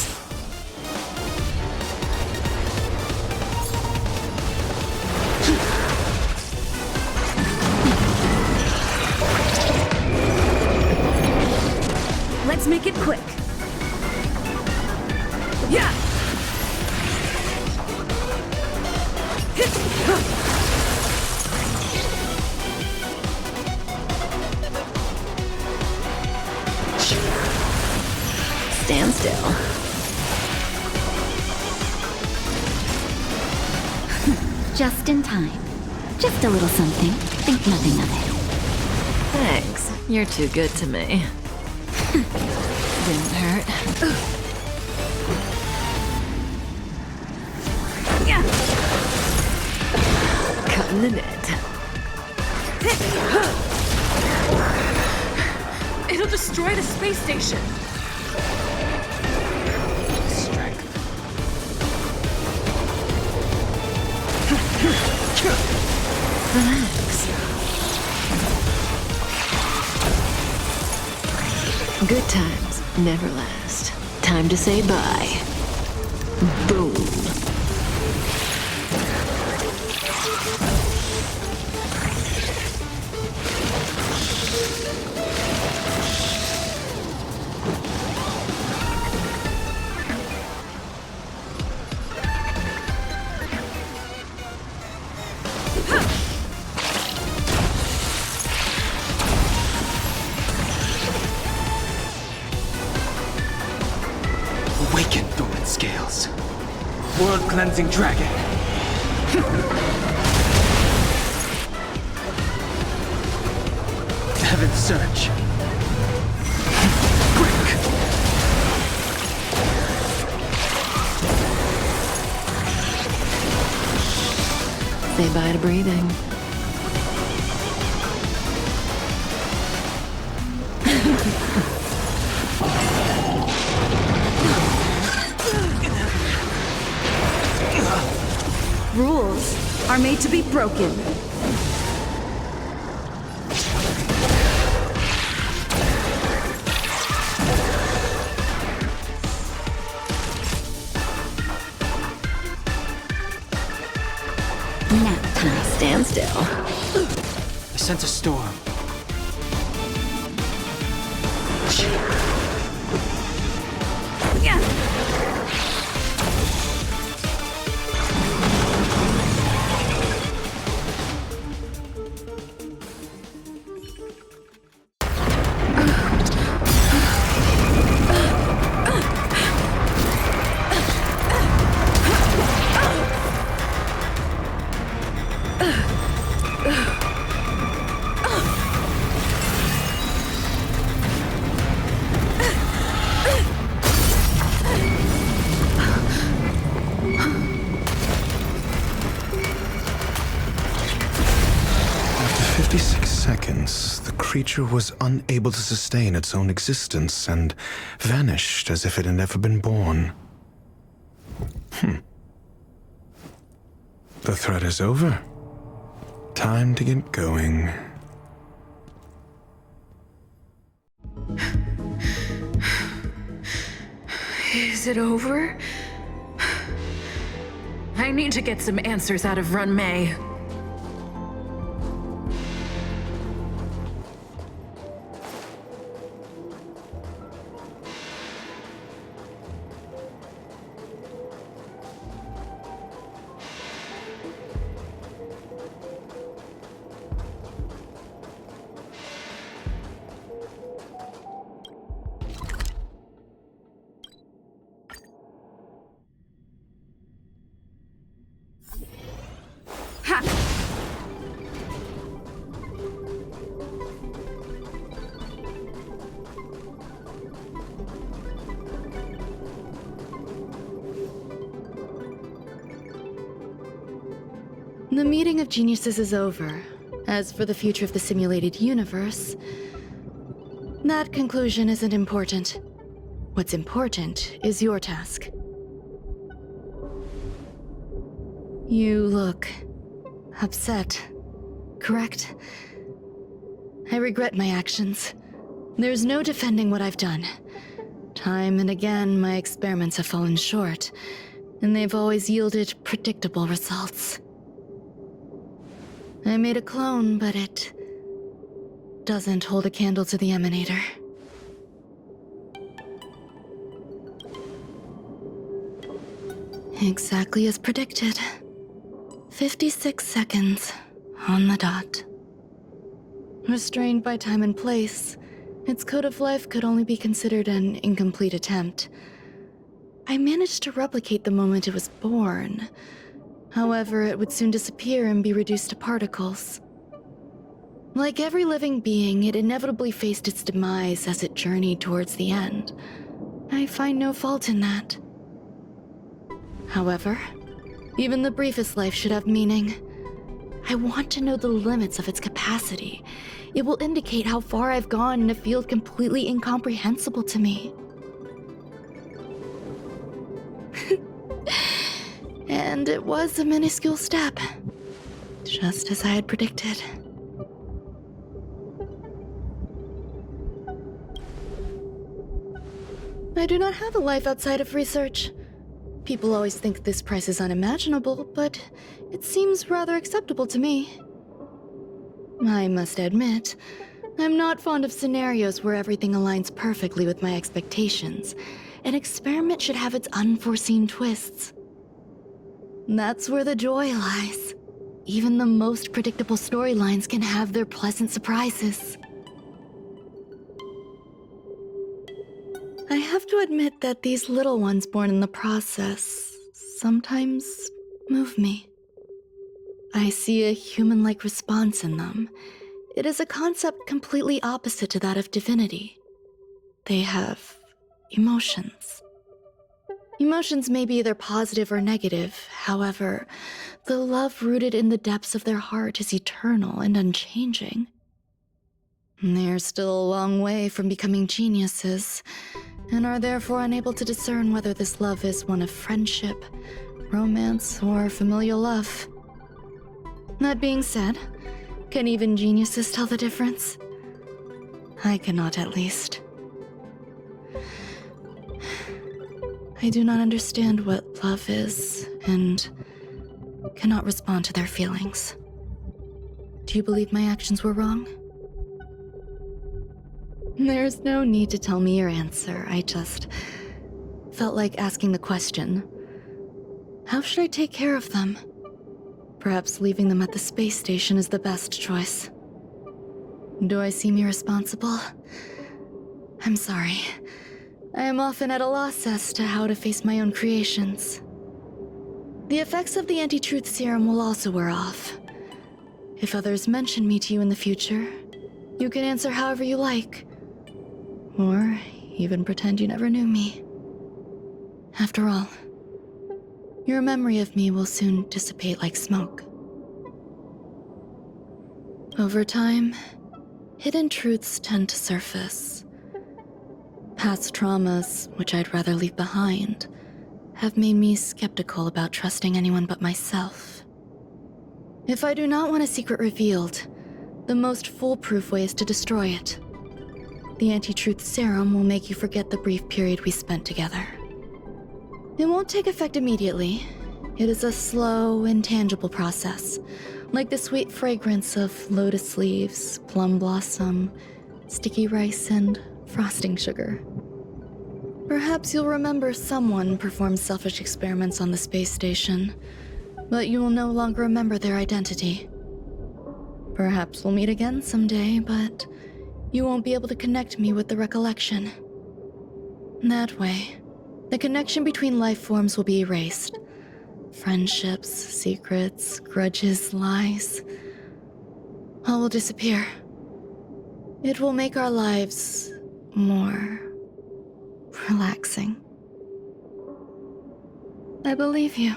Let's make it quick. Yeah! Stand still. Just in time. Just a little something. Think nothing of it. Thanks. You're too good to me. Didn't hurt. Cutting the net. It'll destroy the space station. Relax. Good times never last. Time to say bye. Boom. Awaken, dormant scales. World-cleansing dragon. Heaven's surge. Break. Say bye to breathing. Rules are made to be broken. stand still. I sense a storm. The creature was unable to sustain its own existence and vanished as if it had never been born. The threat is over. Time to get going. Is it over? I need to get some answers out of Run May. The meeting of geniuses is over. As for the future of the simulated universe, that conclusion isn't important. What's important is your task. You look upset, correct? I regret my actions. There's no defending what I've done. Time and again, my experiments have fallen short, and they've always yielded predictable results. I made a clone, but it doesn't hold a candle to the emanator. Exactly as predicted. 56 seconds on the dot. Restrained by time and place, its code of life could only be considered an incomplete attempt. I managed to replicate the moment it was born. However, it would soon disappear and be reduced to particles. Like every living being, it inevitably faced its demise as it journeyed towards the end. I find no fault in that. However, even the briefest life should have meaning. I want to know the limits of its capacity. It will indicate how far I've gone in a field completely incomprehensible to me. And it was a minuscule step, just as I had predicted. I do not have a life outside of research. People always think this price is unimaginable, but it seems rather acceptable to me. I must admit, I'm not fond of scenarios where everything aligns perfectly with my expectations. An experiment should have its unforeseen twists. That's where the joy lies. Even the most predictable storylines can have their pleasant surprises. I have to admit that these little ones born in the process sometimes move me. I see a human-like response in them. It is a concept completely opposite to that of divinity. They have emotions. Emotions may be either positive or negative. However, the love rooted in the depths of their heart is eternal and unchanging. They're still a long way from becoming geniuses, and are therefore unable to discern whether this love is one of friendship, romance, or familial love. That being said, can even geniuses tell the difference? I cannot, at least. I do not understand what love is, and cannot respond to their feelings. Do you believe my actions were wrong? There's no need to tell me your answer. I just felt like asking the question. How should I take care of them? Perhaps leaving them at the space station is the best choice. Do I seem irresponsible? I'm sorry. I am often at a loss as to how to face my own creations. The effects of the anti-truth serum will also wear off. If others mention me to you in the future, you can answer however you like. Or even pretend you never knew me. After all, your memory of me will soon dissipate like smoke. Over time, hidden truths tend to surface. Past traumas, which I'd rather leave behind, have made me skeptical about trusting anyone but myself. If I do not want a secret revealed, the most foolproof way is to destroy it. The anti-truth serum will make you forget the brief period we spent together. It won't take effect immediately. It is a slow, intangible process, like the sweet fragrance of lotus leaves, plum blossom, sticky rice, and frosting sugar. Perhaps you'll remember someone performed selfish experiments on the space station, but you will no longer remember their identity. Perhaps we'll meet again someday, but you won't be able to connect me with the recollection. That way, the connection between life forms will be erased. Friendships, secrets, grudges, lies, all will disappear. It will make our lives more relaxing. I believe you.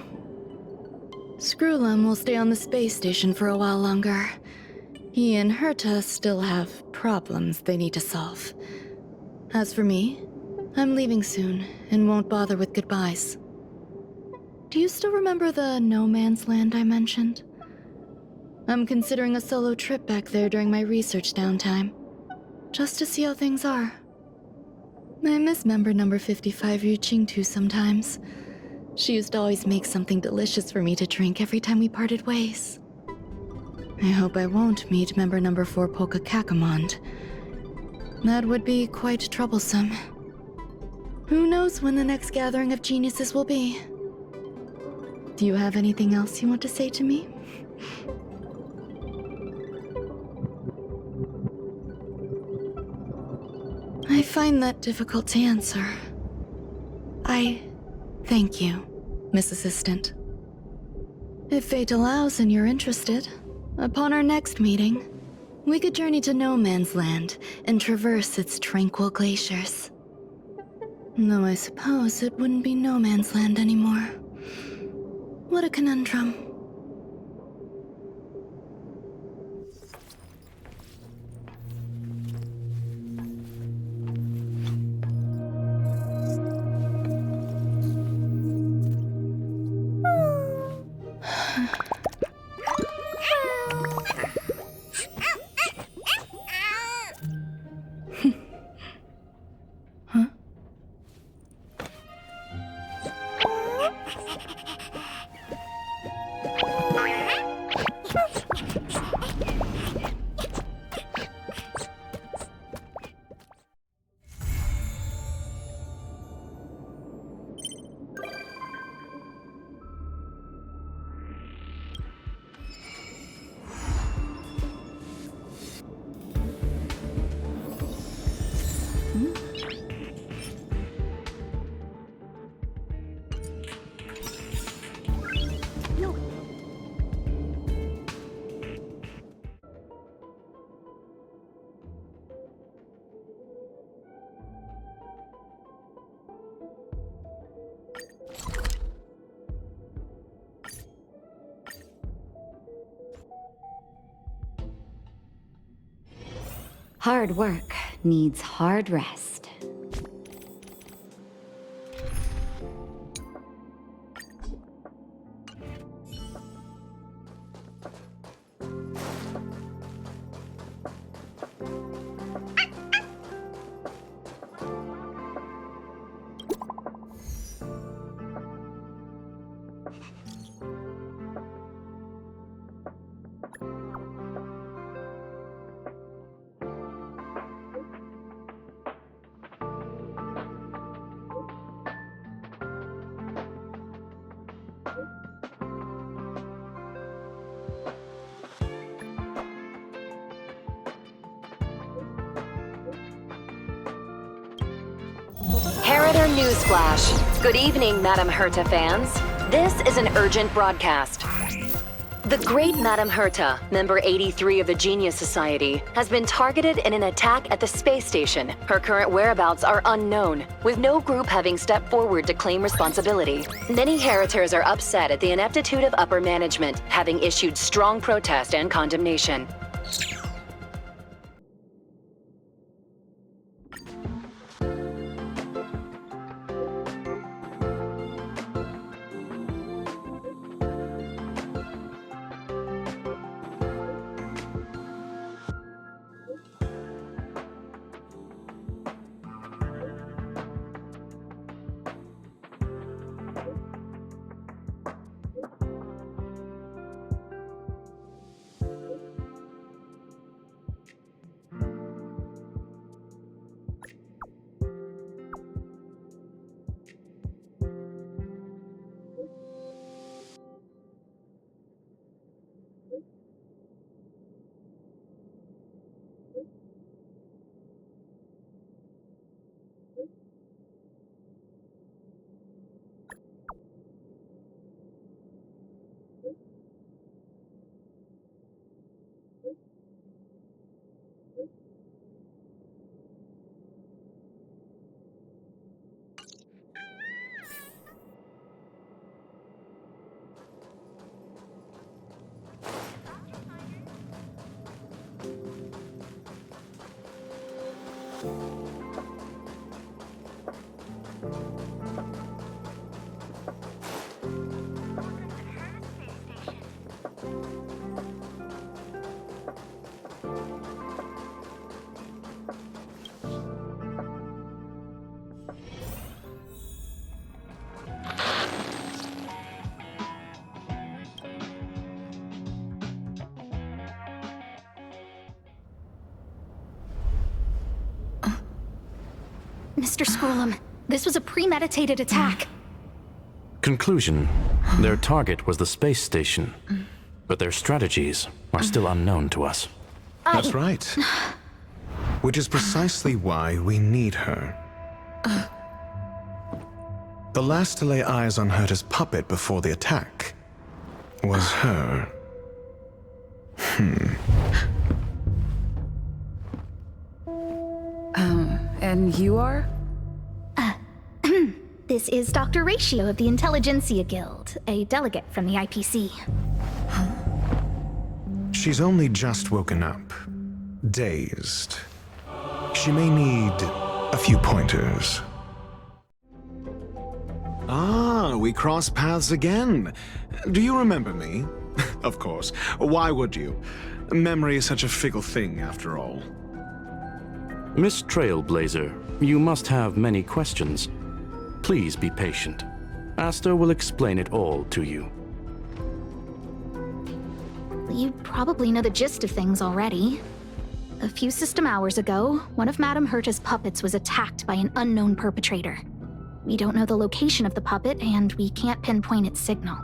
Screwlum will stay on the space station for a while longer. He and Herta still have problems they need to solve. As for me, I'm leaving soon and won't bother with goodbyes. Do you still remember the no man's land I mentioned? I'm considering a solo trip back there during my research downtime, just to see how things are. I miss member number 55 Yu Qingtu sometimes. She used to always make something delicious for me to drink every time we parted ways. I hope I won't meet member number 4 Polka Kakamond. That would be quite troublesome. Who knows when the next gathering of geniuses will be? Do you have anything else you want to say to me? I find that difficult to answer. I thank you, Miss Assistant. If fate allows and you're interested, upon our next meeting, we could journey to No Man's Land and traverse its tranquil glaciers. Though I suppose it wouldn't be No Man's Land anymore. What a conundrum. Hard work needs hard rest. newsflash. Good evening, Madame Herta fans. This is an urgent broadcast. The great Madame Herta, member 83 of the Genius Society, has been targeted in an attack at the space station. Her current whereabouts are unknown, with no group having stepped forward to claim responsibility. Many Heritors are upset at the ineptitude of upper management, having issued strong protest and condemnation. Mr. Scrollum, this was a premeditated attack. Conclusion: their target was the space station, but their strategies are still unknown to us. That's right. Which is precisely why we need her. The last to lay eyes on Herta's puppet before the attack was her. And you are? This is Dr. Ratio of the Intelligentsia Guild, a delegate from the IPC. She's only just woken up, dazed. She may need a few pointers. Ah, we cross paths again. Do you remember me? Of course. Why would you? Memory is such a fickle thing, after all. Miss Trailblazer, you must have many questions. Please be patient. Asta will explain it all to you. You probably know the gist of things already. A few system hours ago, one of Madame Herta's puppets was attacked by an unknown perpetrator. We don't know the location of the puppet, and we can't pinpoint its signal.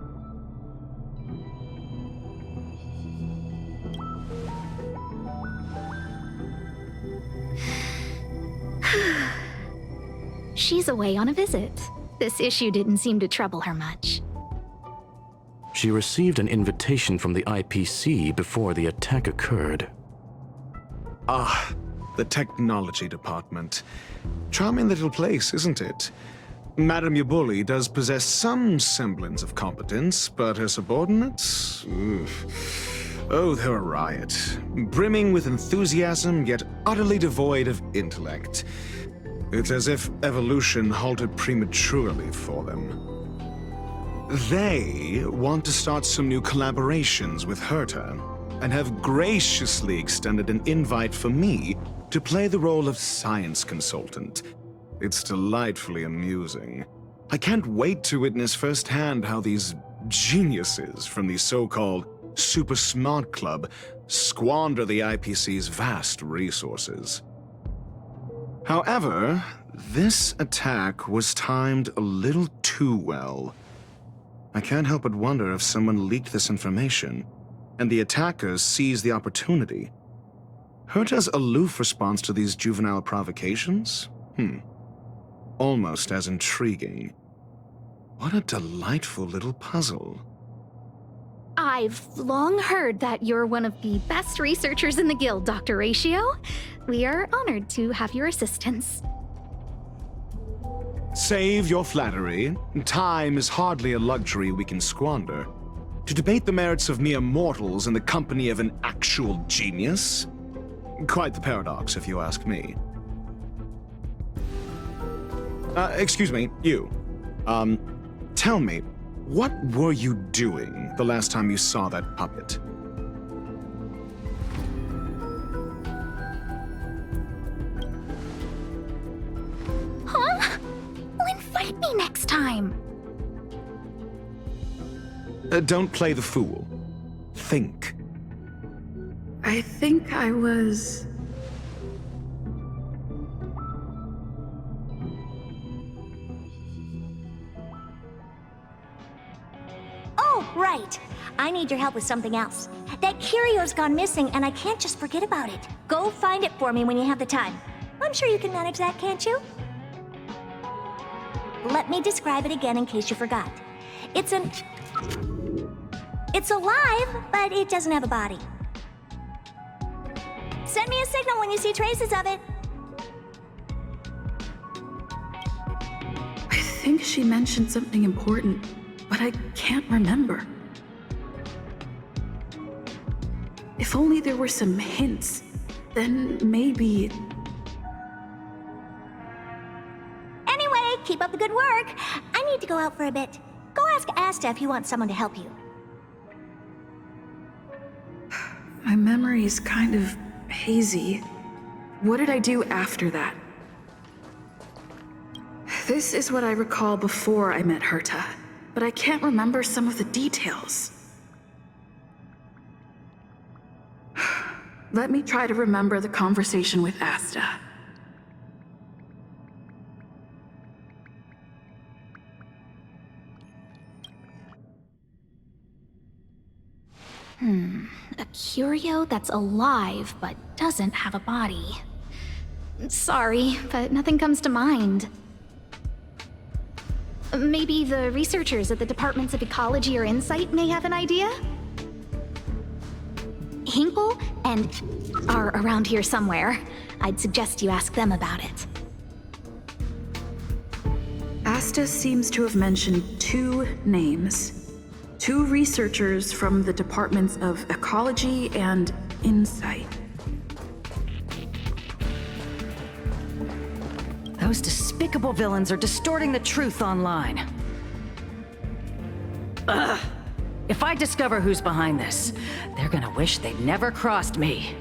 She's away on a visit. This issue didn't seem to trouble her much. She received an invitation from the IPC before the attack occurred. Ah, the technology department. Charming little place, isn't it? Madame Yabuli does possess some semblance of competence, but her subordinates? Oh, they're a riot. Brimming with enthusiasm, yet utterly devoid of intellect. It's as if evolution halted prematurely for them. They want to start some new collaborations with Herta, and have graciously extended an invite for me to play the role of science consultant. It's delightfully amusing. I can't wait to witness firsthand how these geniuses from the so-called Super Smart Club squander the IPC's vast resources. However, this attack was timed a little too well. I can't help but wonder if someone leaked this information, and the attackers seized the opportunity. Herta's aloof response to these juvenile provocations? almost as intriguing. What a delightful little puzzle. I've long heard that you're one of the best researchers in the guild, Dr. Ratio. We are honored to have your assistance. Save your flattery. Time is hardly a luxury we can squander. To debate the merits of mere mortals in the company of an actual genius? Quite the paradox, if you ask me. Excuse me, you. Tell me, what were you doing the last time you saw that puppet? Huh? Well, invite me next time. Don't play the fool. Think. I think I was... Oh, right. I need your help with something else. That curio's gone missing, and I can't just forget about it. Go find it for me when you have the time. I'm sure you can manage that, can't you? Let me describe it again in case you forgot. It's alive, but it doesn't have a body. Send me a signal when you see traces of it. I think she mentioned something important, but I can't remember. If only there were some hints, then maybe... Anyway, keep up the good work. I need to go out for a bit. Go ask Asta if you want someone to help you. My memory's kind of hazy. What did I do after that? This is what I recall before I met Herta, but I can't remember some of the details. Let me try to remember the conversation with Asta. A curio that's alive but doesn't have a body. Sorry, but nothing comes to mind. Maybe the researchers at the Departments of Ecology or Insight may have an idea? Hinkle and are around here somewhere. I'd suggest you ask them about it. Asta seems to have mentioned two names. Two researchers from the Departments of Ecology and Insight. Those despicable villains are distorting the truth online. Ugh! If I discover who's behind this, they're gonna wish they'd never crossed me.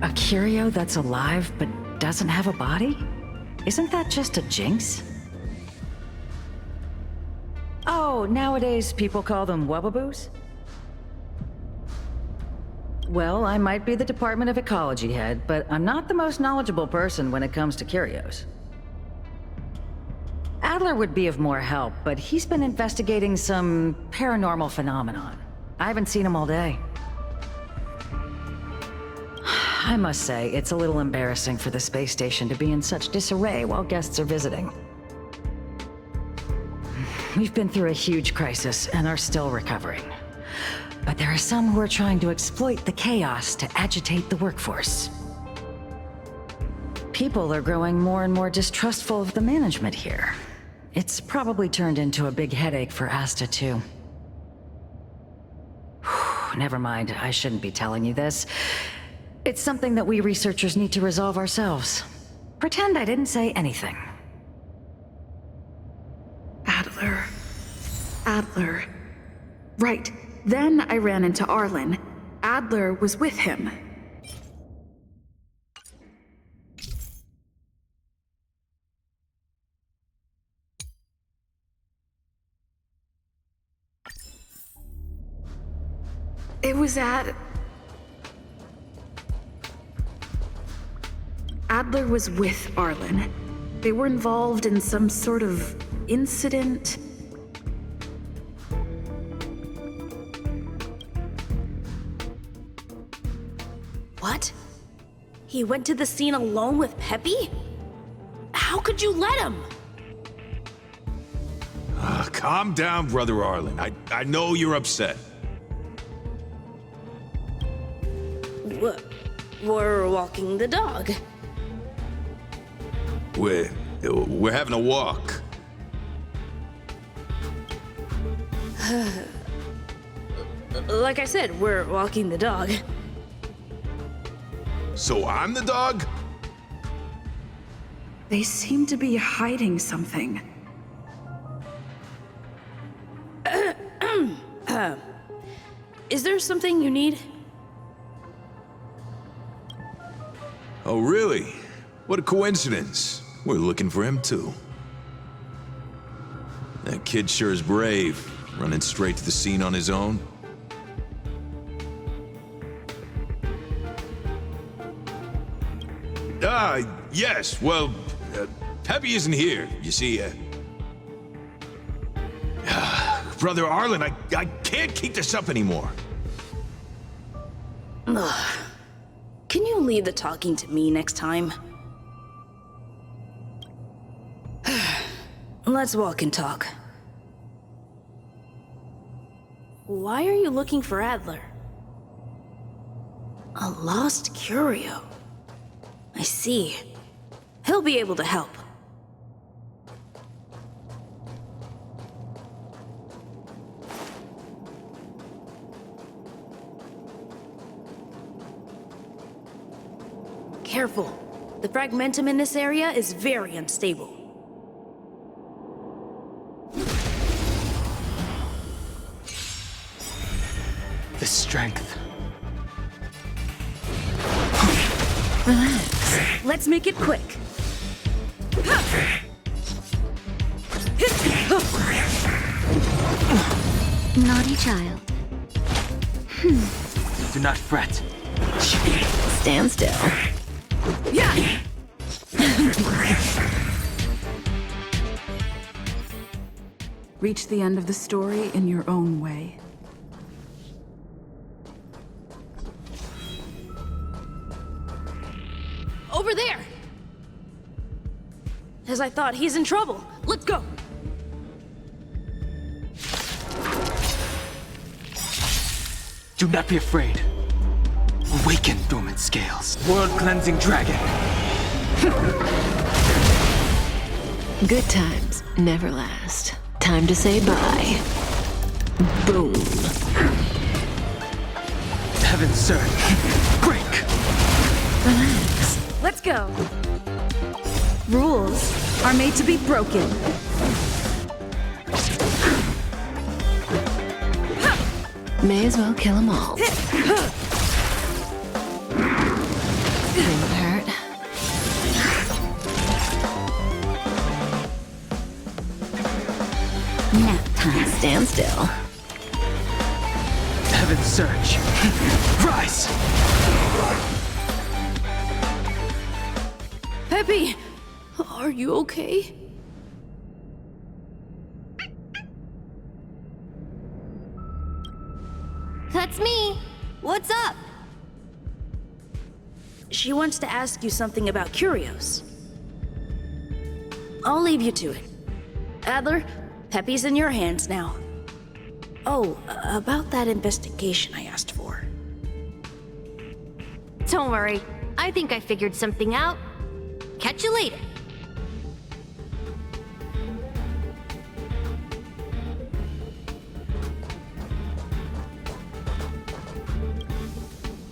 A curio that's alive but doesn't have a body? Isn't that just a jinx? Oh, nowadays people call them wubbaboos? Well, I might be the Department of Ecology head, but I'm not the most knowledgeable person when it comes to curios. Adler would be of more help, but he's been investigating some paranormal phenomenon. I haven't seen him all day. I must say, it's a little embarrassing for the space station to be in such disarray while guests are visiting. We've been through a huge crisis and are still recovering. But there are some who are trying to exploit the chaos to agitate the workforce. People are growing more and more distrustful of the management here. It's probably turned into a big headache for Asta, too. Never mind, I shouldn't be telling you this. It's something that we researchers need to resolve ourselves. Pretend I didn't say anything. Adler. Right. Then I ran into Arlen. Adler was with him. It was at... Adler was with Arlen. They were involved in some sort of incident. What? He went to the scene alone with Peppy? How could you let him? Calm down, Brother Arlen. I know you're upset. We're walking the dog. We're having a walk. Like I said, we're walking the dog. So I'm the dog? They seem to be hiding something. Is there something you need? Oh, really? What a coincidence. We're looking for him, too. That kid sure is brave, running straight to the scene on his own. Yes, well, Peppy isn't here, you see. Brother Arlen, I can't keep this up anymore. Can you leave the talking to me next time? Let's walk and talk. Why are you looking for Adler? A lost curio. I see. He'll be able to help. Careful. The fragmentum in this area is very unstable. The strength. Relax. Let's make it quick. Naughty child. Do not fret. Stand still. Yeah. Reach the end of the story in your own way. Over there! As I thought, he's in trouble. Let's go! Do not be afraid. Awaken, dormant scales. World-cleansing dragon. Good times never last. Time to say bye. Boom. Heaven surge. Break. Relax. Let's go. Rules are made to be broken. May as well kill them all. Didn't hurt. Nap time. Stand still. Heaven surge. Rise. Peppy, are you okay? That's me. What's up? She wants to ask you something about curios. I'll leave you to it. Adler, Peppy's in your hands now. Oh, about that investigation I asked for. Don't worry. I think I figured something out. Catch you later.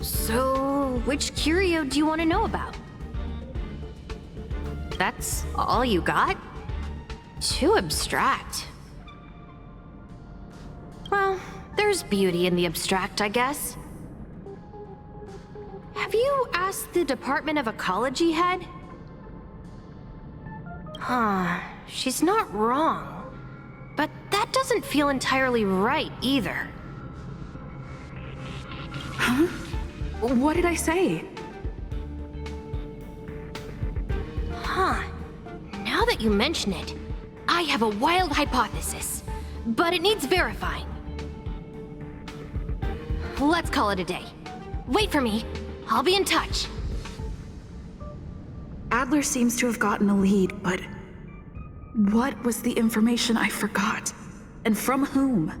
So, which curio do you want to know about? That's all you got? Too abstract. Well, there's beauty in the abstract, I guess. Have you asked the Department of Ecology head? Huh, she's not wrong. But that doesn't feel entirely right either. Huh? What did I say? Huh. Now that you mention it, I have a wild hypothesis, but it needs verifying. Let's call it a day. Wait for me. I'll be in touch. Adler seems to have gotten a lead, but what was the information I forgot? And from whom?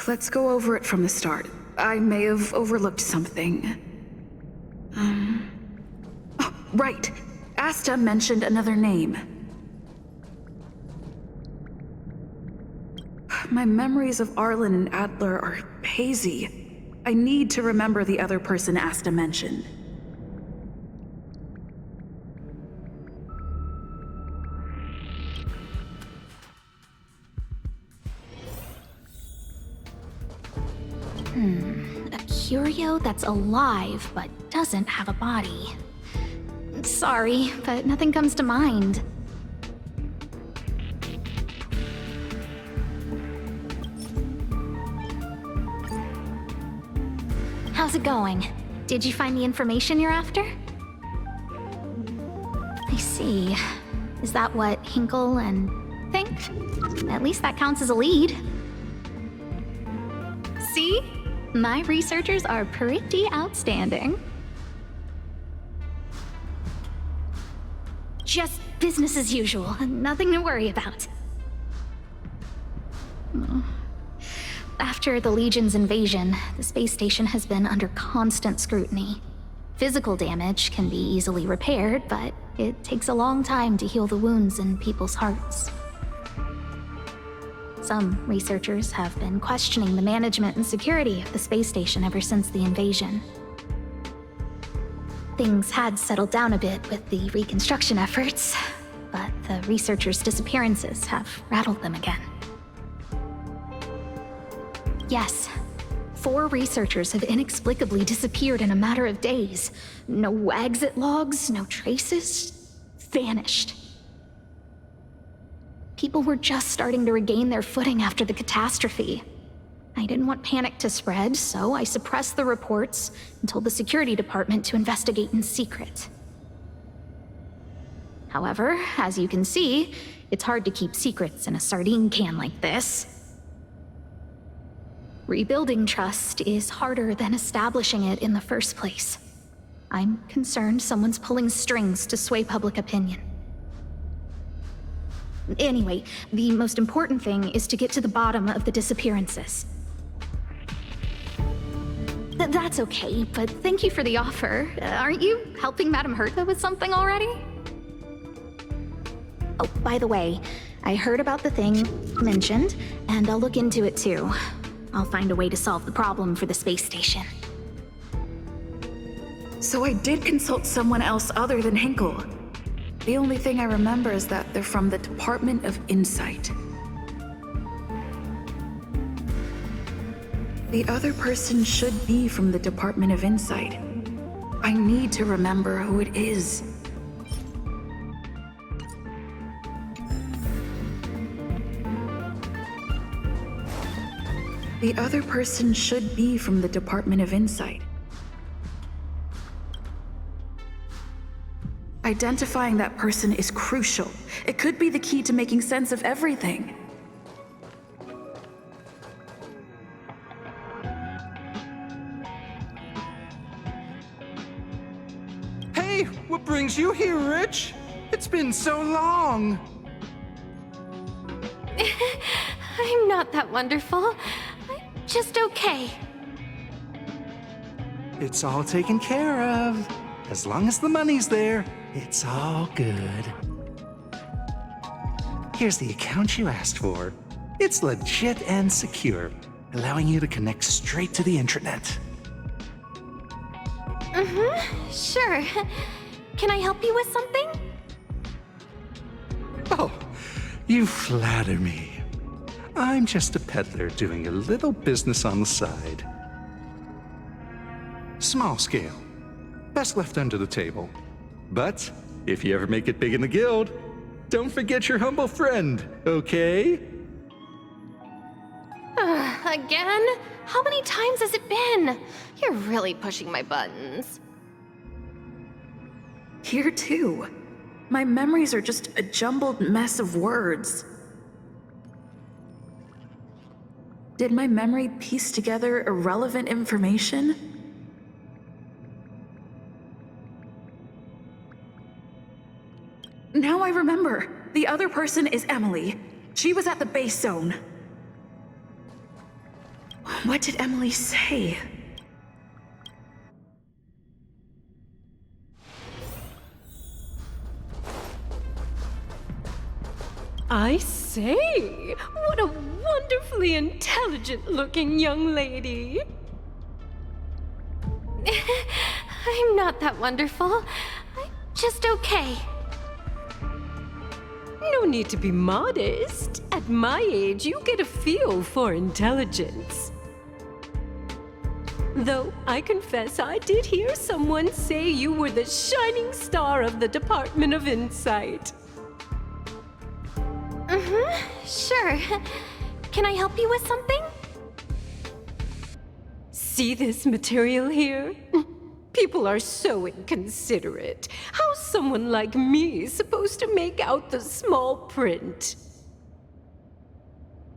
Let's go over it from the start. I may have overlooked something. Oh, right. Asta mentioned another name. My memories of Arlen and Adler are hazy. I need to remember the other person Asta mentioned. A curio that's alive but doesn't have a body. Sorry, but nothing comes to mind. How's it going? Did you find the information you're after? I see. Is that what Hinkle and think? At least that counts as a lead. See? My researchers are pretty outstanding. Just business as usual. Nothing to worry about. After the Legion's invasion, the space station has been under constant scrutiny. Physical damage can be easily repaired, but it takes a long time to heal the wounds in people's hearts. Some researchers have been questioning the management and security of the space station ever since the invasion. Things had settled down a bit with the reconstruction efforts, but the researchers' disappearances have rattled them again. Yes, 4 researchers have inexplicably disappeared in a matter of days. No exit logs, no traces. Vanished. People were just starting to regain their footing after the catastrophe. I didn't want panic to spread, so I suppressed the reports and told the security department to investigate in secret. However, as you can see, it's hard to keep secrets in a sardine can like this. Rebuilding trust is harder than establishing it in the first place. I'm concerned someone's pulling strings to sway public opinion. Anyway, the most important thing is to get to the bottom of the disappearances. That's okay, but thank you for the offer. Aren't you helping Madame Herta with something already? Oh, by the way, I heard about the thing mentioned, and I'll look into it too. I'll find a way to solve the problem for the space station. So I did consult someone else other than Hinkle. The only thing I remember is that they're from the Department of Insight. The other person should be from the Department of Insight. I need to remember who it is. The other person should be from the Department of Insight. Identifying that person is crucial. It could be the key to making sense of everything. Hey, what brings you here, Rich? It's been so long. I'm not that wonderful. I'm just okay. It's all taken care of. As long as the money's there, it's all good. Here's the account you asked for. It's legit and secure, allowing you to connect straight to the intranet. Sure. Can I help you with something? Oh, you flatter me. I'm just a peddler doing a little business on the side. Small scale. Best left under the table. But if you ever make it big in the guild, don't forget your humble friend, okay? Again? How many times has it been? You're really pushing my buttons. Here too. My memories are just a jumbled mess of words. Did my memory piece together irrelevant information? Now I remember. The other person is Emily. She was at the base zone. What did Emily say? I say, what a wonderfully intelligent-looking young lady. I'm not that wonderful. I'm just okay. No need to be modest. At my age, you get a feel for intelligence. Though I confess I did hear someone say you were the shining star of the Department of Insight. Sure. Can I help you with something? See this material here? People are so inconsiderate. How's someone like me supposed to make out the small print?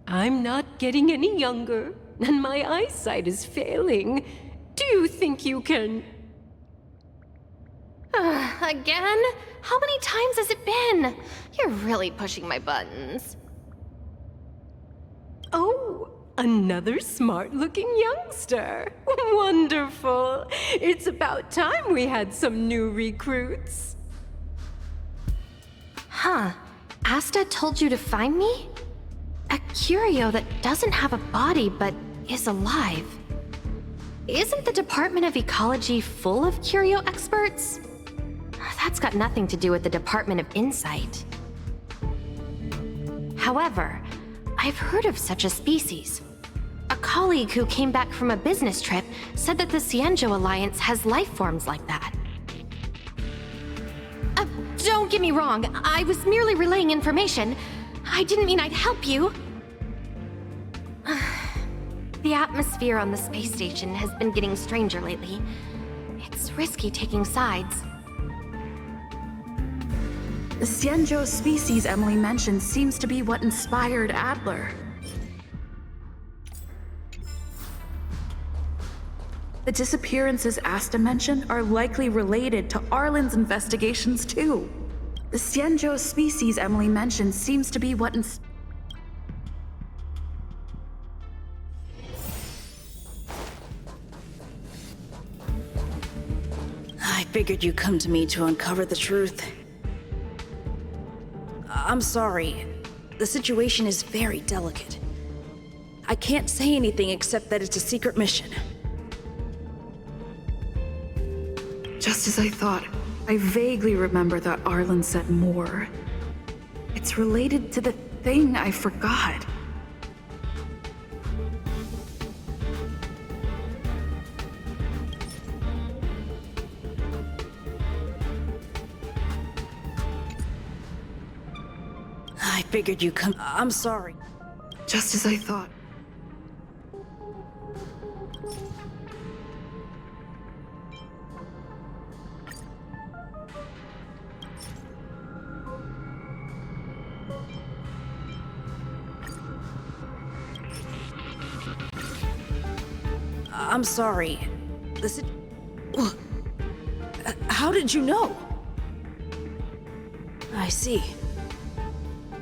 I'm not getting any younger, and my eyesight is failing. Do you think you can... Again? How many times has it been? You're really pushing my buttons. Oh, another smart-looking youngster. Wonderful. It's about time we had some new recruits. Huh. Asta told you to find me? A curio that doesn't have a body but is alive. Isn't the Department of Ecology full of curio experts? That's got nothing to do with the Department of Insight. However, I've heard of such a species. A colleague who came back from a business trip said that the Cienjo Alliance has life forms like that. Don't get me wrong, I was merely relaying information. I didn't mean I'd help you. The atmosphere on the space station has been getting stranger lately. It's risky taking sides. The Cienjo species Emily mentioned seems to be what inspired Adler. The disappearances Asta mentioned are likely related to Arlen's investigations too. The Cienjo species Emily mentioned seems to be what I figured you'd come to me to uncover the truth. I'm sorry. The situation is very delicate. I can't say anything except that it's a secret mission. Just as I thought, I vaguely remember that Arlen said more. It's related to the thing I forgot. I figured you'd come. I'm sorry. Just as I thought. I'm sorry. How did you know? I see.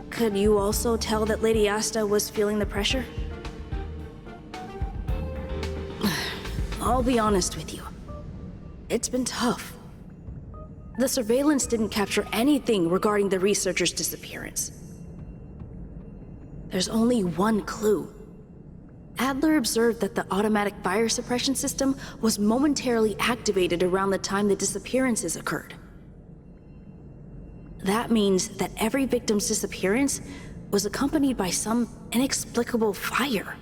Could you also tell that Lady Asta was feeling the pressure? I'll be honest with you. It's been tough. The surveillance didn't capture anything regarding the researcher's disappearance. There's only one clue. Adler observed that the automatic fire suppression system was momentarily activated around the time the disappearances occurred. That means that every victim's disappearance was accompanied by some inexplicable fire.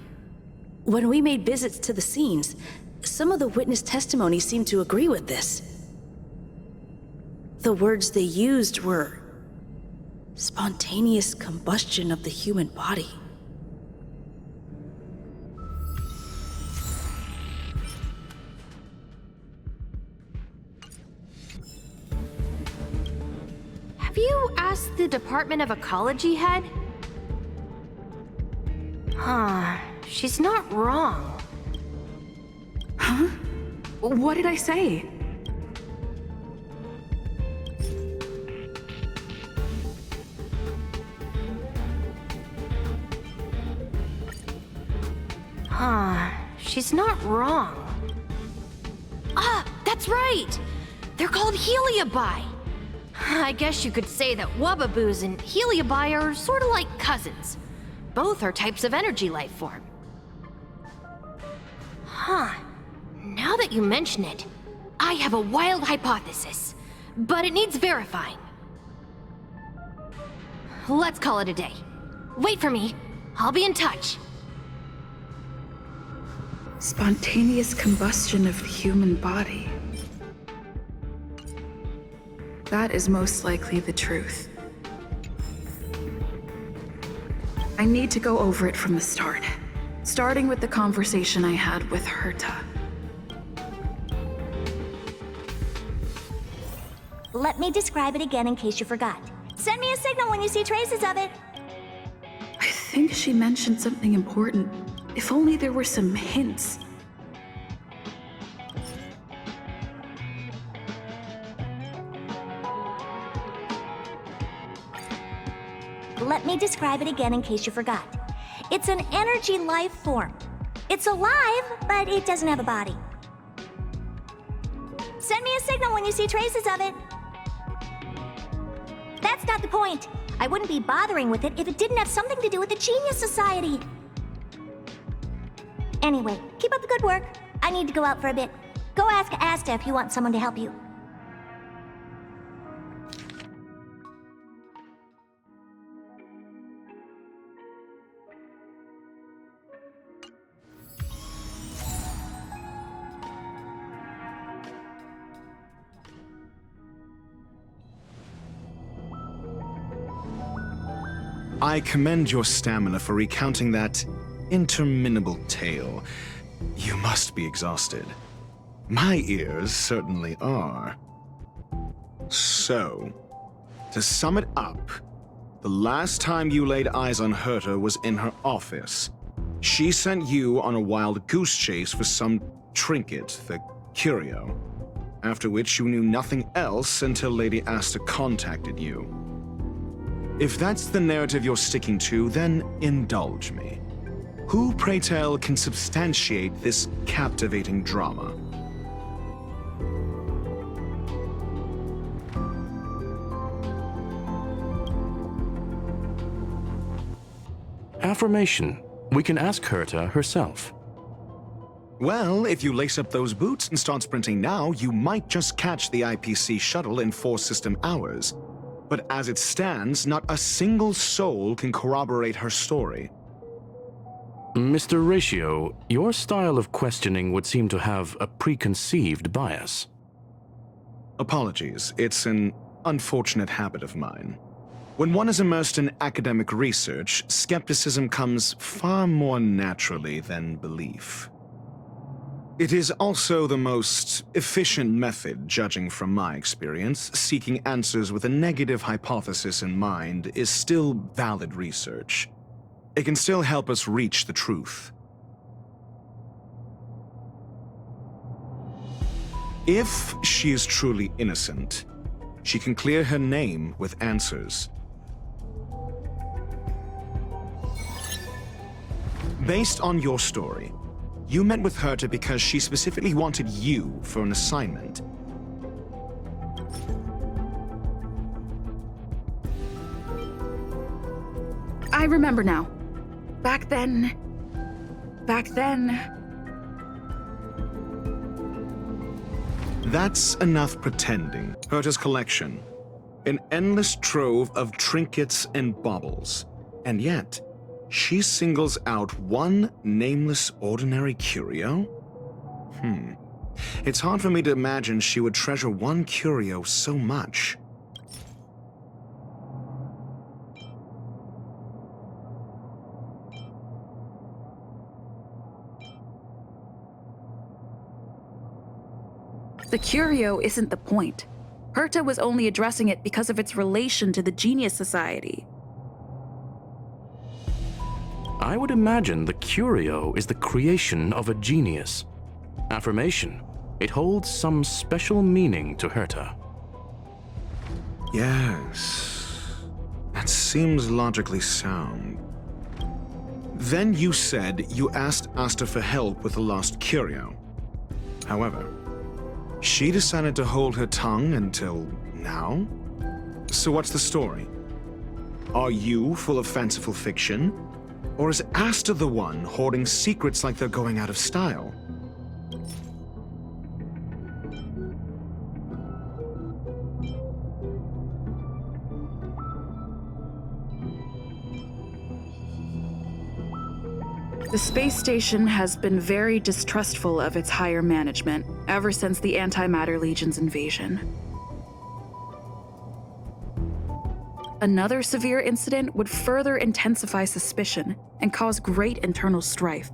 When we made visits to the scenes, some of the witness testimony seemed to agree with this. The words they used were spontaneous combustion of the human body. Have you asked the Department of Ecology head? she's not wrong. Huh? What did I say? She's not wrong. Ah, that's right! They're called Heliobi. I guess you could say that Wubbaboos and Heliobi are sort of like cousins. Both are types of energy life form. Huh. Now that you mention it, I have a wild hypothesis, but it needs verifying. Let's call it a day. Wait for me. I'll be in touch. Spontaneous combustion of the human body. That is most likely the truth. I need to go over it from the start, starting with the conversation I had with Herta. Let me describe it again in case you forgot. Send me a signal when you see traces of it. I think she mentioned something important. If only there were some hints. Let me describe it again in case you forgot. It's an energy life form. It's alive, but it doesn't have a body. Send me a signal when you see traces of it. That's not the point. I wouldn't be bothering with it if it didn't have something to do with the Genius Society. Anyway, keep up the good work. I need to go out for a bit. Go ask Asta if you want someone to help you. I commend your stamina for recounting that interminable tale. You must be exhausted. My ears certainly are. So, to sum it up, the last time you laid eyes on Herta was in her office. She sent you on a wild goose chase for some trinket, the curio, after which you knew nothing else until Lady Asta contacted you. If that's the narrative you're sticking to, then indulge me. Who, pray tell, can substantiate this captivating drama? Affirmation. We can ask Herta herself. Well, if you lace up those boots and start sprinting now, you might just catch the IPC shuttle in 4 system hours. But as it stands, not a single soul can corroborate her story. Mr. Ratio, your style of questioning would seem to have a preconceived bias. Apologies, it's an unfortunate habit of mine. When one is immersed in academic research, skepticism comes far more naturally than belief. It is also the most efficient method, judging from my experience. Seeking answers with a negative hypothesis in mind is still valid research. It can still help us reach the truth. If she is truly innocent, she can clear her name with answers. Based on your story, you met with Herta because she specifically wanted you for an assignment. I remember now. Back then... That's enough pretending. Herta's collection. An endless trove of trinkets and baubles. And yet, she singles out one nameless ordinary curio? It's hard for me to imagine she would treasure one curio so much. The curio isn't the point. Herta was only addressing it because of its relation to the Genius Society. I would imagine the curio is the creation of a genius. Affirmation, it holds some special meaning to Herta. Yes, that seems logically sound. Then you said you asked Asta for help with the lost curio. However, she decided to hold her tongue until now? So what's the story? Are you full of fanciful fiction? Or is Asta the one hoarding secrets like they're going out of style? The space station has been very distrustful of its higher management ever since the Antimatter Legion's invasion. Another severe incident would further intensify suspicion and cause great internal strife.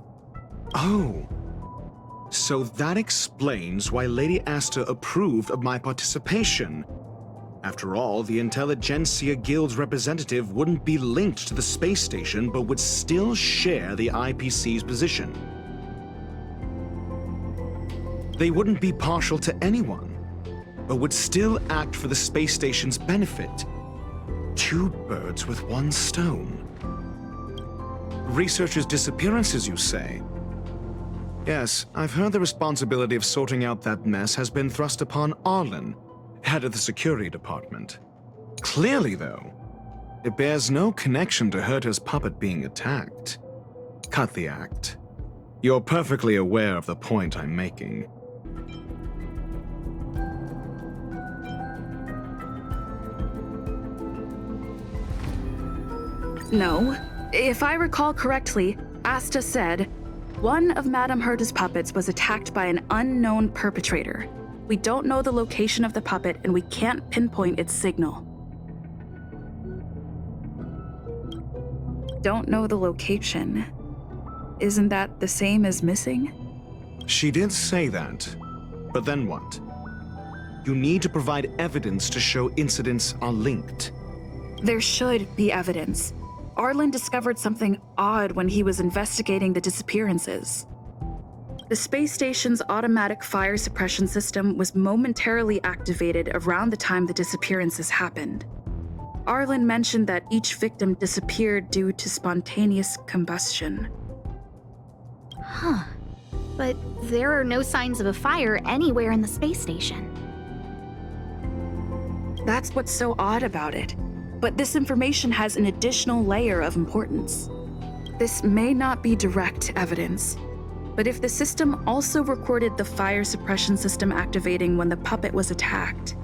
Oh. So that explains why Lady Asta approved of my participation. After all, the Intelligentsia Guild's representative wouldn't be linked to the space station, but would still share the IPC's position. They wouldn't be partial to anyone, but would still act for the space station's benefit. Two birds with one stone. Researchers' disappearances, you say? Yes, I've heard the responsibility of sorting out that mess has been thrust upon Arlen, head of the security department. Clearly, though, it bears no connection to Herta's puppet being attacked. Cut the act. You're perfectly aware of the point I'm making. No. If I recall correctly, Asta said, one of Madame Herta's puppets was attacked by an unknown perpetrator. We don't know the location of the puppet, and we can't pinpoint its signal. Don't know the location. Isn't that the same as missing? She did say that, but then what? You need to provide evidence to show incidents are linked. There should be evidence. Arlen discovered something odd when he was investigating the disappearances. The space station's automatic fire suppression system was momentarily activated around the time the disappearances happened. Arlen mentioned that each victim disappeared due to spontaneous combustion. Huh. But there are no signs of a fire anywhere in the space station. That's what's so odd about it. But this information has an additional layer of importance. This may not be direct evidence, but if the system also recorded the fire suppression system activating when the puppet was attacked,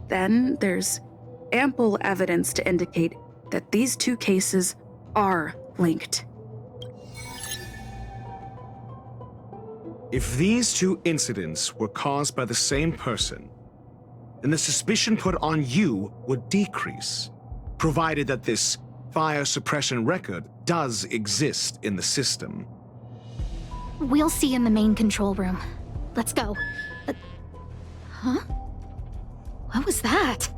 then there's ample evidence to indicate that these two cases are linked. If these two incidents were caused by the same person, then the suspicion put on you would decrease, provided that this fire suppression record does exist in the system. We'll see in the main control room. Let's go. Huh? What was that?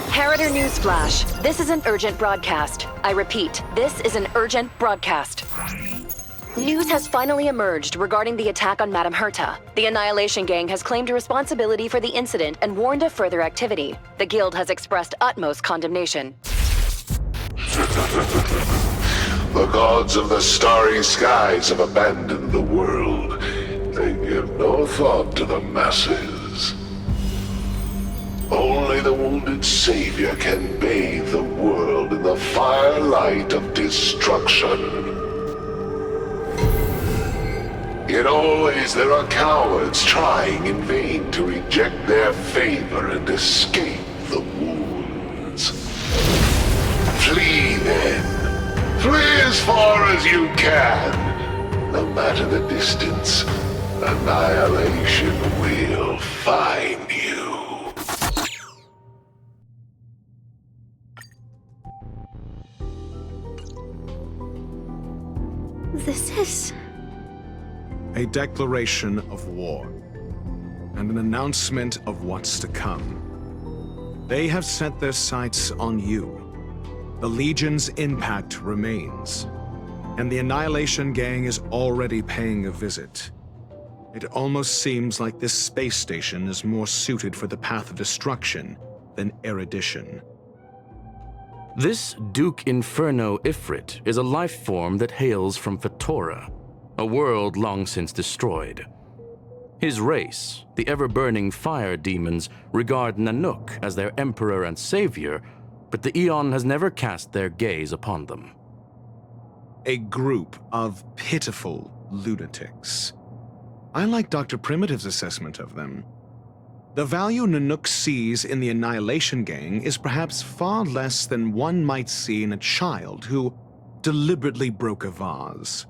Harrider Newsflash. This is an urgent broadcast. I repeat, this is an urgent broadcast. News has finally emerged regarding the attack on Madame Herta. The Annihilation Gang has claimed responsibility for the incident and warned of further activity. The Guild has expressed utmost condemnation. The gods of the starry skies have abandoned the world. They give no thought to the masses. Only the wounded savior can bathe the world in the firelight of destruction. Yet always there are cowards trying in vain to reject their favor and escape the wounds. Flee then. Flee as far as you can. No matter the distance, annihilation will find you. This is... a declaration of war, and an announcement of what's to come. They have set their sights on you. The Legion's impact remains, and the Annihilation Gang is already paying a visit. It almost seems like this space station is more suited for the path of destruction than erudition. This Duke Inferno Ifrit is a life form that hails from Fatora, a world long since destroyed. His race, the ever-burning fire demons, regard Nanook as their emperor and savior, but the Eon has never cast their gaze upon them. A group of pitiful lunatics. I like Dr. Primitive's assessment of them. The value Nanook sees in the Annihilation Gang is perhaps far less than one might see in a child who deliberately broke a vase.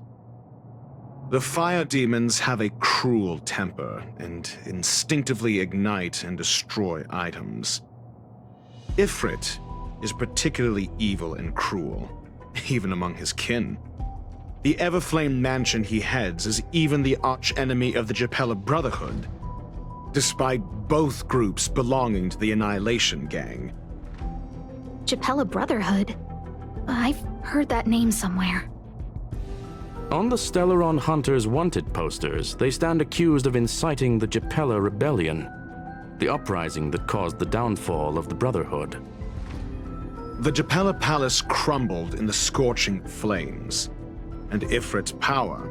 The fire demons have a cruel temper and instinctively ignite and destroy items. Ifrit is particularly evil and cruel, even among his kin. The Everflame mansion he heads is even the arch-enemy of the Japella Brotherhood, despite both groups belonging to the Annihilation Gang. Japella Brotherhood? I've heard that name somewhere. On the Stellaron Hunters wanted posters, they stand accused of inciting the Japella Rebellion, the uprising that caused the downfall of the Brotherhood. The Japella Palace crumbled in the scorching flames, and Ifrit's power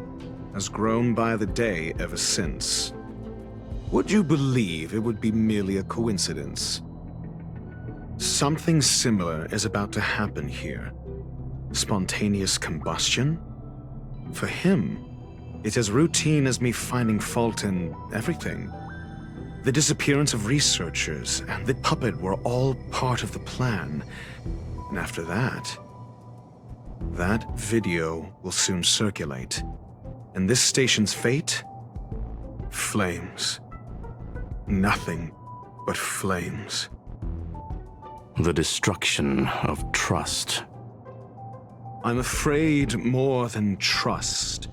has grown by the day ever since. Would you believe it would be merely a coincidence? Something similar is about to happen here. Spontaneous combustion? For him, it's as routine as me finding fault in everything. The disappearance of researchers and the puppet were all part of the plan. And after that video will soon circulate. And this station's fate? Flames. Nothing but flames. The destruction of trust. I'm afraid more than trust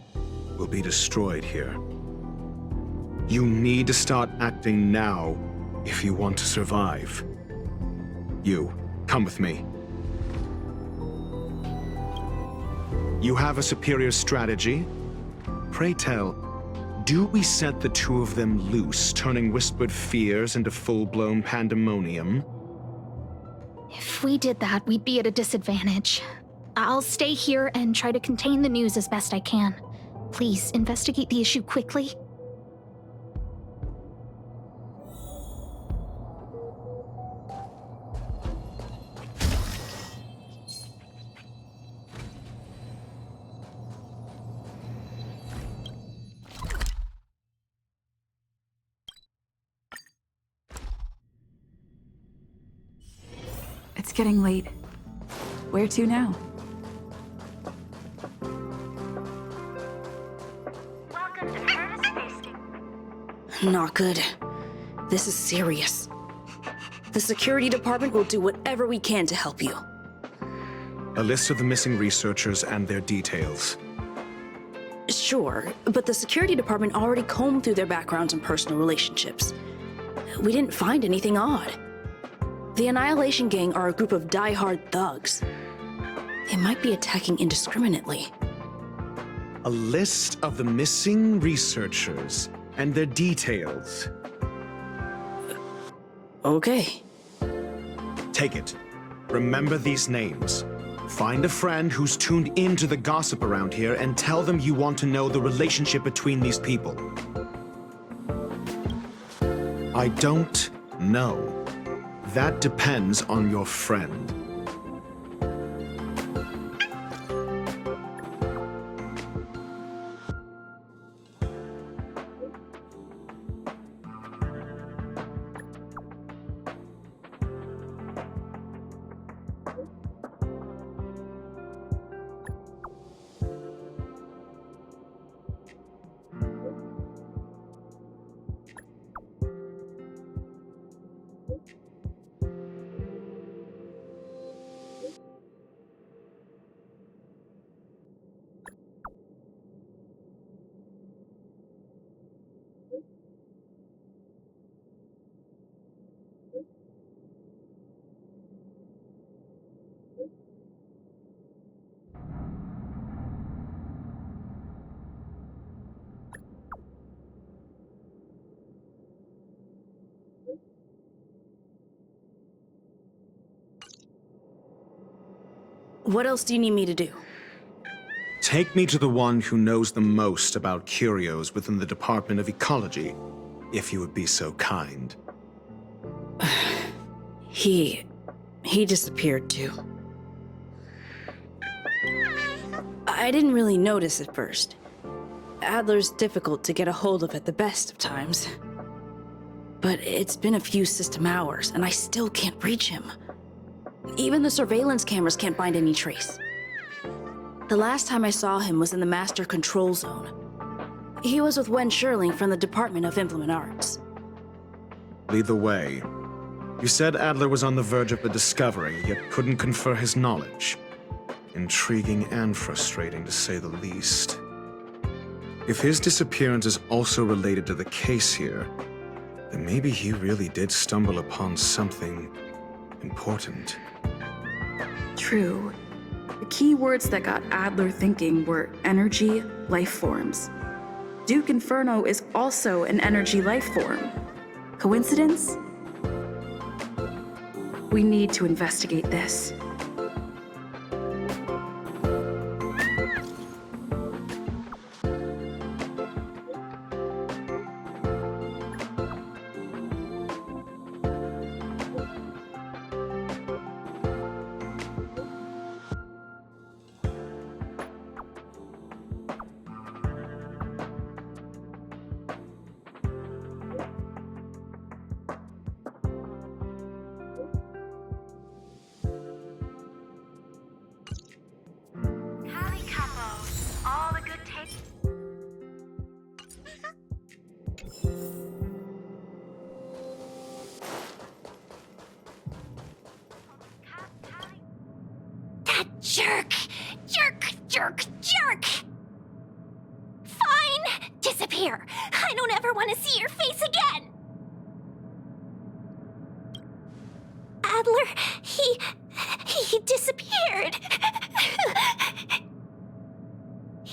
will be destroyed here. You need to start acting now if you want to survive. You, come with me. You have a superior strategy? Pray tell, do we set the two of them loose, turning whispered fears into full-blown pandemonium? If we did that, we'd be at a disadvantage. I'll stay here and try to contain the news as best I can. Please, investigate the issue quickly. It's getting late. Where to now? Not good. This is serious. The security department will do whatever we can to help you. A list of the missing researchers and their details. Sure, but the security department already combed through their backgrounds and personal relationships. We didn't find anything odd. The Annihilation Gang are a group of die-hard thugs. They might be attacking indiscriminately. A list of the missing researchers and their details. Okay. Take it. Remember these names. Find a friend who's tuned into the gossip around here and tell them you want to know the relationship between these people. I don't know. That depends on your friend. What else do you need me to do? Take me to the one who knows the most about curios within the Department of Ecology, if you would be so kind. He disappeared too. I didn't really notice at first. Adler's difficult to get a hold of at the best of times. But it's been a few system hours, and I still can't reach him. Even the surveillance cameras can't find any trace. The last time I saw him was in the Master Control Zone. He was with Wen Sherling from the Department of Implement Arts. Lead the way. You said Adler was on the verge of a discovery, yet couldn't confer his knowledge. Intriguing and frustrating, to say the least. If his disappearance is also related to the case here, then maybe he really did stumble upon something important. True. The key words that got Adler thinking were energy, life forms. Duke Inferno is also an energy life form. Coincidence? We need to investigate this. Jerk! Fine! Disappear! I don't ever want to see your face again! Adler, he disappeared.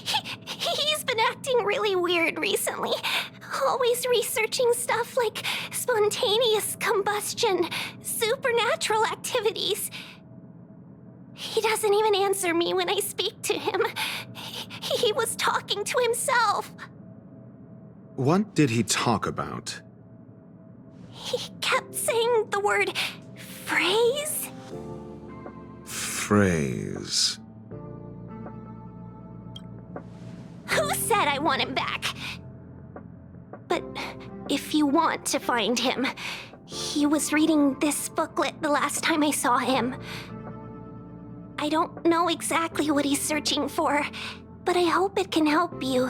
He's been acting really weird recently. Always researching stuff like spontaneous combustion, supernatural activities. He doesn't even answer me when I speak to him. He was talking to himself. What did he talk about? He kept saying the word phrase. Phrase. Who said I want him back? But if you want to find him, he was reading this booklet the last time I saw him. I don't know exactly what he's searching for, but I hope it can help you.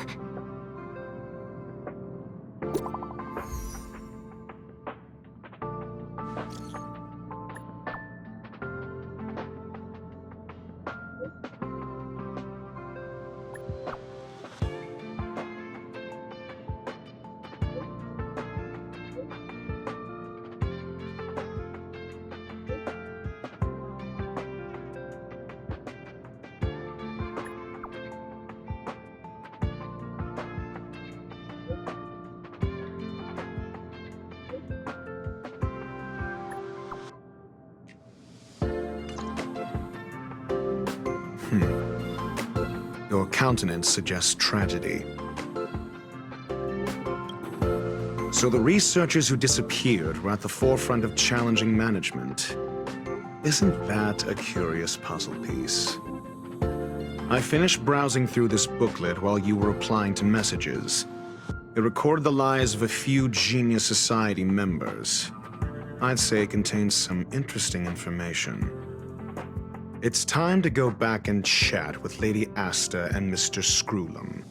Your countenance suggests tragedy. So the researchers who disappeared were at the forefront of challenging management. Isn't that a curious puzzle piece? I finished browsing through this booklet while you were replying to messages. It recorded the lives of a few Genius Society members. I'd say it contains some interesting information. It's time to go back and chat with Lady Asta and Mr. Screwlum.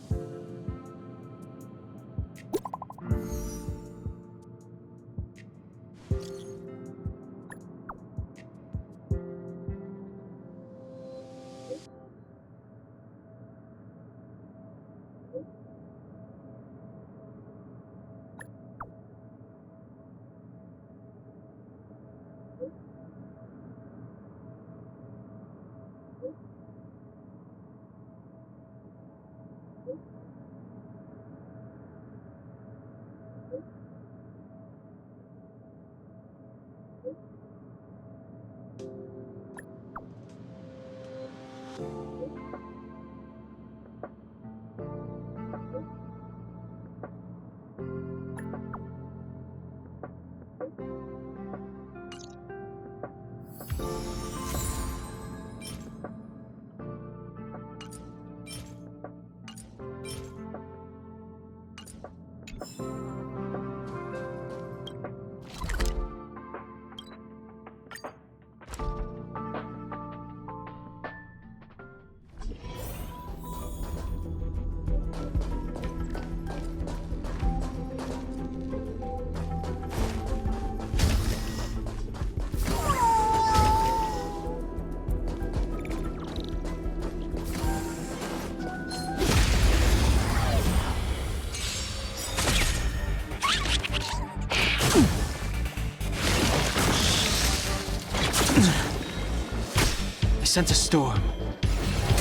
sense a storm.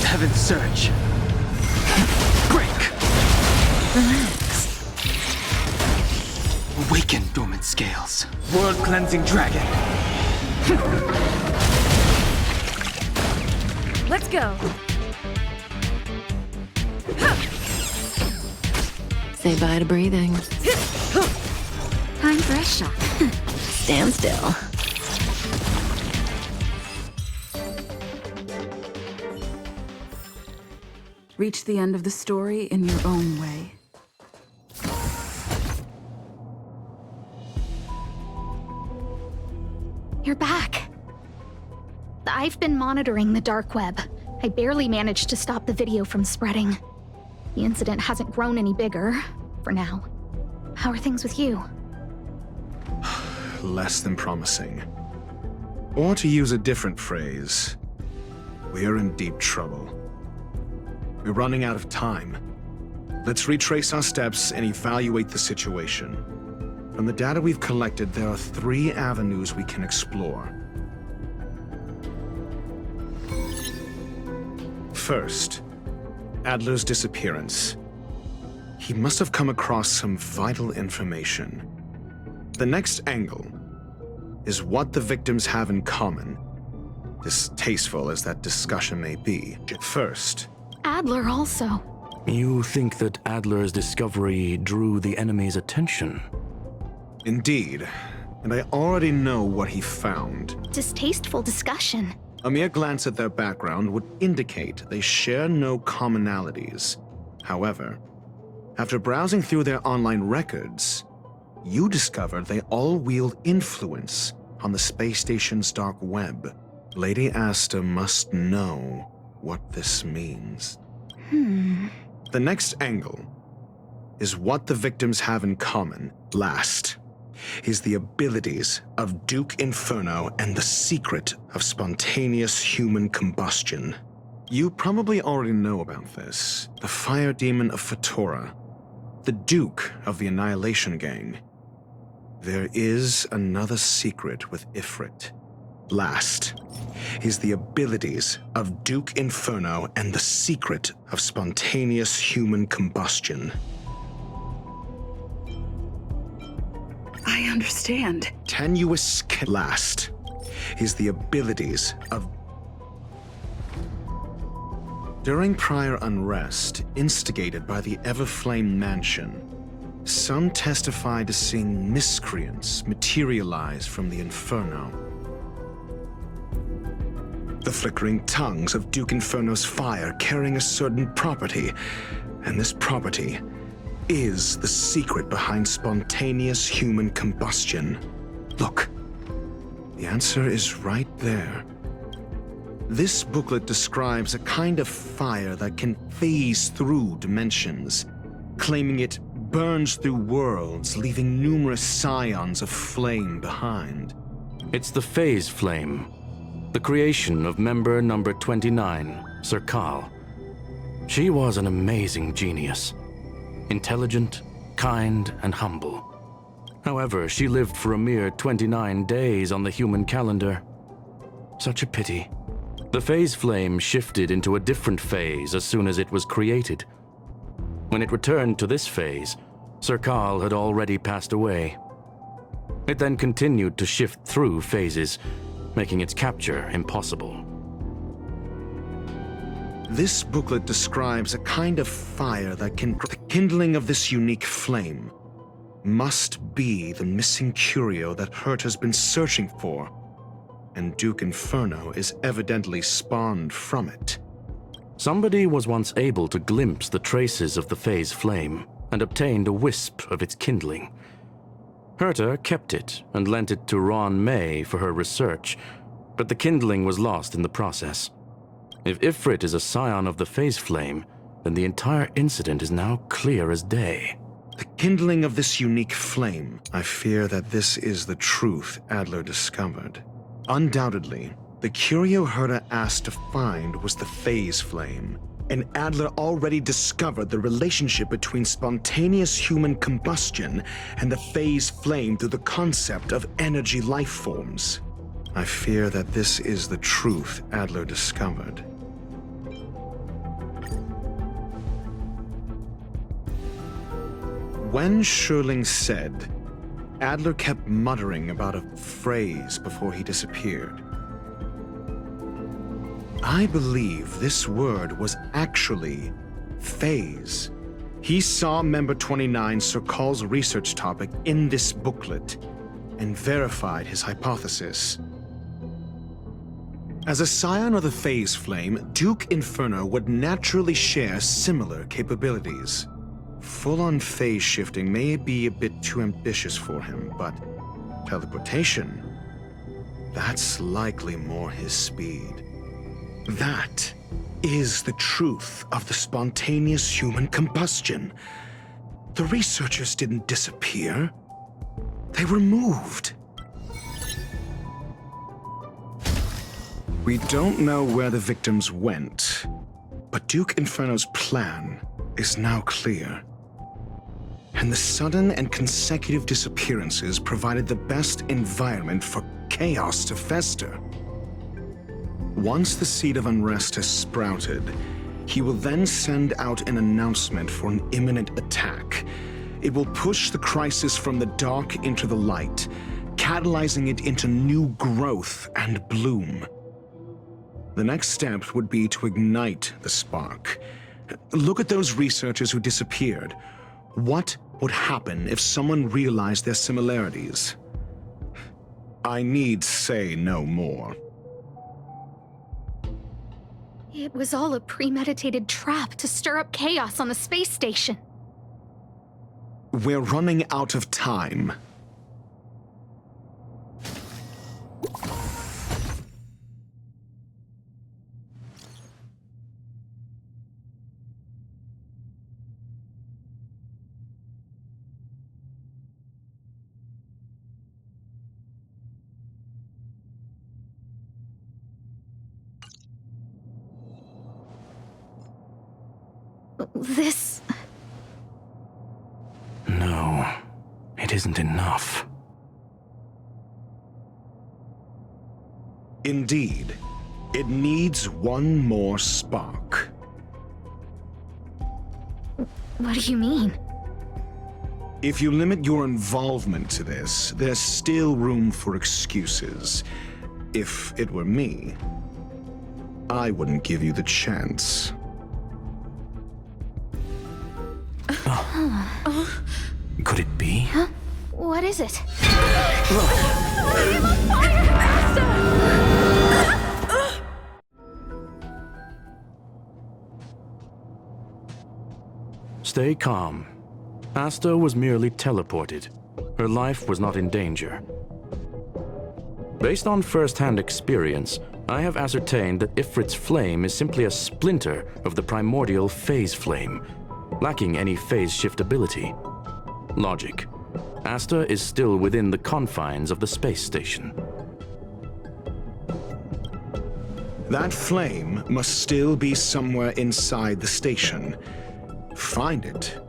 Heaven surge. Break! Relax. Awaken, dormant scales. World-cleansing dragon. Let's go. Say bye to breathing. Time for a shot. Stand still. Reach the end of the story in your own way. You're back. I've been monitoring the dark web. I barely managed to stop the video from spreading. The incident hasn't grown any bigger, for now. How are things with you? Less than promising. Or to use a different phrase, we're in deep trouble. We're running out of time. Let's retrace our steps and evaluate the situation. From the data we've collected, there are 3 avenues we can explore. First, Adler's disappearance. He must have come across some vital information. The next angle is what the victims have in common, distasteful as that discussion may be. First, Adler also. You think that Adler's discovery drew the enemy's attention? Indeed, and I already know what he found. Distasteful discussion. A mere glance at their background would indicate they share no commonalities. However, after browsing through their online records, you discovered they all wield influence on the space station's dark web. Lady Asta must know what this means. The next angle is what the victims have in common. Last is the abilities of Duke Inferno and the secret of spontaneous human combustion. You probably already know about this. The fire demon of Fetora, the Duke of the Annihilation Gang. There is another secret with Ifrit. Last is the abilities of Duke Inferno and the secret of spontaneous human combustion. I understand. Tenuous last is the abilities of... During prior unrest instigated by the Everflame Mansion, some testified to seeing miscreants materialize from the Inferno. The flickering tongues of Duke Inferno's fire carrying a certain property, and this property is the secret behind spontaneous human combustion. Look, the answer is right there. This booklet describes a kind of fire that can phase through dimensions, claiming it burns through worlds, leaving numerous scions of flame behind. It's the phase flame, the creation of member number 29, Sir Kal. She was an amazing genius. Intelligent, kind, and humble. However, she lived for a mere 29 days on the human calendar. Such a pity. The phase flame shifted into a different phase as soon as it was created. When it returned to this phase, Sir Kal had already passed away. It then continued to shift through phases, making its capture impossible. This booklet describes a kind of fire that can... The kindling of this unique flame must be the missing curio that Hurt has been searching for, and Duke Inferno is evidently spawned from it. Somebody was once able to glimpse the traces of the phase flame and obtained a wisp of its kindling. Herta kept it and lent it to Ron May for her research, but the kindling was lost in the process. If Ifrit is a scion of the phase flame, then the entire incident is now clear as day. The kindling of this unique flame, I fear that this is the truth Adler discovered. Undoubtedly, the curio Herta asked to find was the phase flame, and Adler already discovered the relationship between spontaneous human combustion and the phase flame through the concept of energy life forms. I fear that this is the truth Adler discovered. When Schurling said, Adler kept muttering about a phrase before he disappeared. I believe this word was actually phase. He saw Member 29 Sir Call's research topic in this booklet and verified his hypothesis. As a scion of the phase flame, Duke Inferno would naturally share similar capabilities. Full-on phase shifting may be a bit too ambitious for him, but teleportation, that's likely more his speed. That is the truth of the spontaneous human combustion. The researchers didn't disappear. They were moved. We don't know where the victims went, but Duke Inferno's plan is now clear. And the sudden and consecutive disappearances provided the best environment for chaos to fester. Once the seed of unrest has sprouted, he will then send out an announcement for an imminent attack. It will push the crisis from the dark into the light, catalyzing it into new growth and bloom. The next step would be to ignite the spark. Look at those researchers who disappeared. What would happen if someone realized their similarities? I need say no more. It was all a premeditated trap to stir up chaos on the space station. We're running out of time. This... No, it isn't enough. Indeed, it needs one more spark. What do you mean? If you limit your involvement to this, there's still room for excuses. If it were me, I wouldn't give you the chance. Could it be? Huh? What is it? Stay calm. Asta was merely teleported. Her life was not in danger. Based on first-hand experience, I have ascertained that Ifrit's flame is simply a splinter of the primordial phase flame, lacking any phase shift ability. Logic. Asta is still within the confines of the space station. That flame must still be somewhere inside the station. Find it,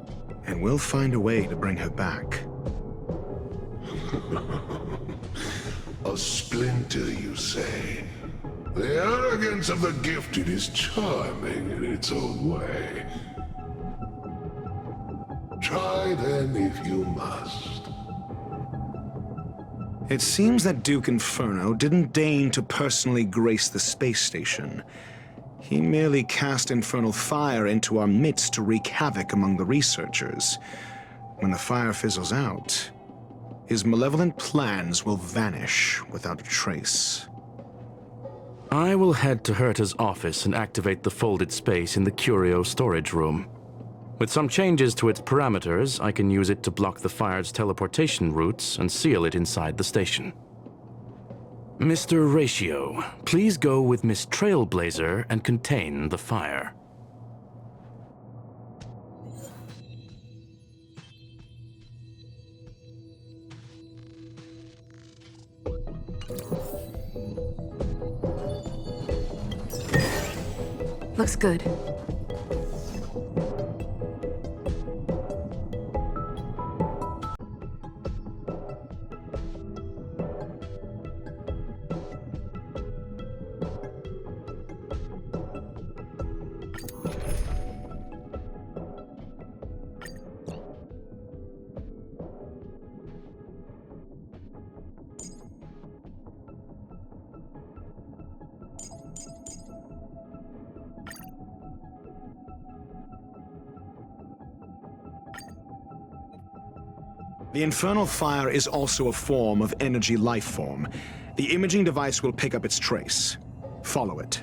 and we'll find a way to bring her back. A splinter, you say? The arrogance of the gifted is charming in its own way. Try then if you must. It seems that Duke Inferno didn't deign to personally grace the space station. He merely cast infernal fire into our midst to wreak havoc among the researchers. When the fire fizzles out, his malevolent plans will vanish without a trace. I will head to Herta's office and activate the folded space in the curio storage room. With some changes to its parameters, I can use it to block the fire's teleportation routes and seal it inside the station. Mr. Ratio, please go with Miss Trailblazer and contain the fire. Looks good. The infernal fire is also a form of energy life form. The imaging device will pick up its trace. Follow it.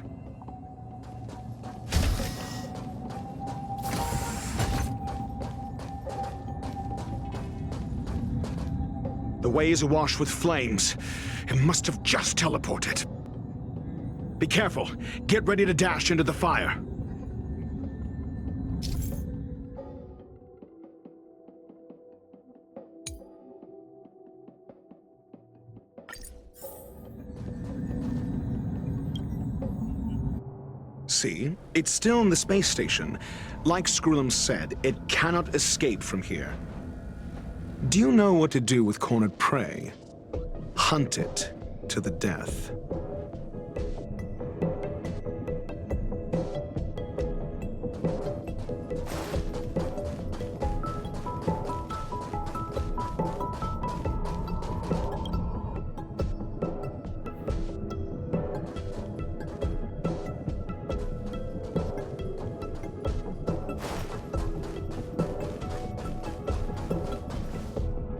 The way is awash with flames. It must have just teleported. Be careful. Get ready to dash into the fire. See? It's still in the space station. Like Skrullum said, it cannot escape from here. Do you know what to do with cornered prey? Hunt it to the death.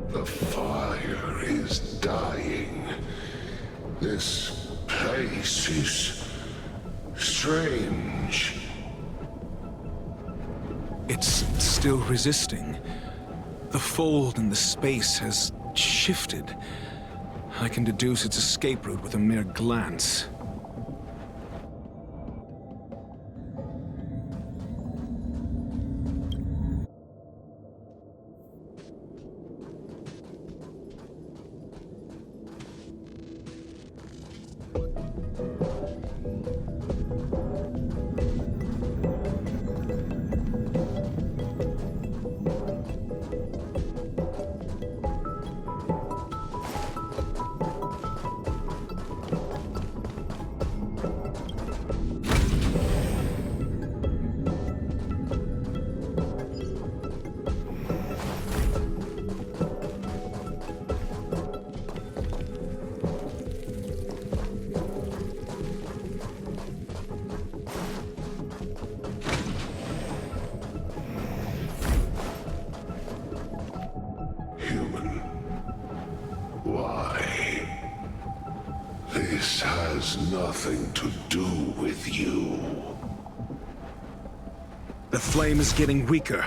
The fire is dying. This place is strange. It's still resisting. The fold in the space has shifted. I can deduce its escape route with a mere glance. This has nothing to do with you. The flame is getting weaker.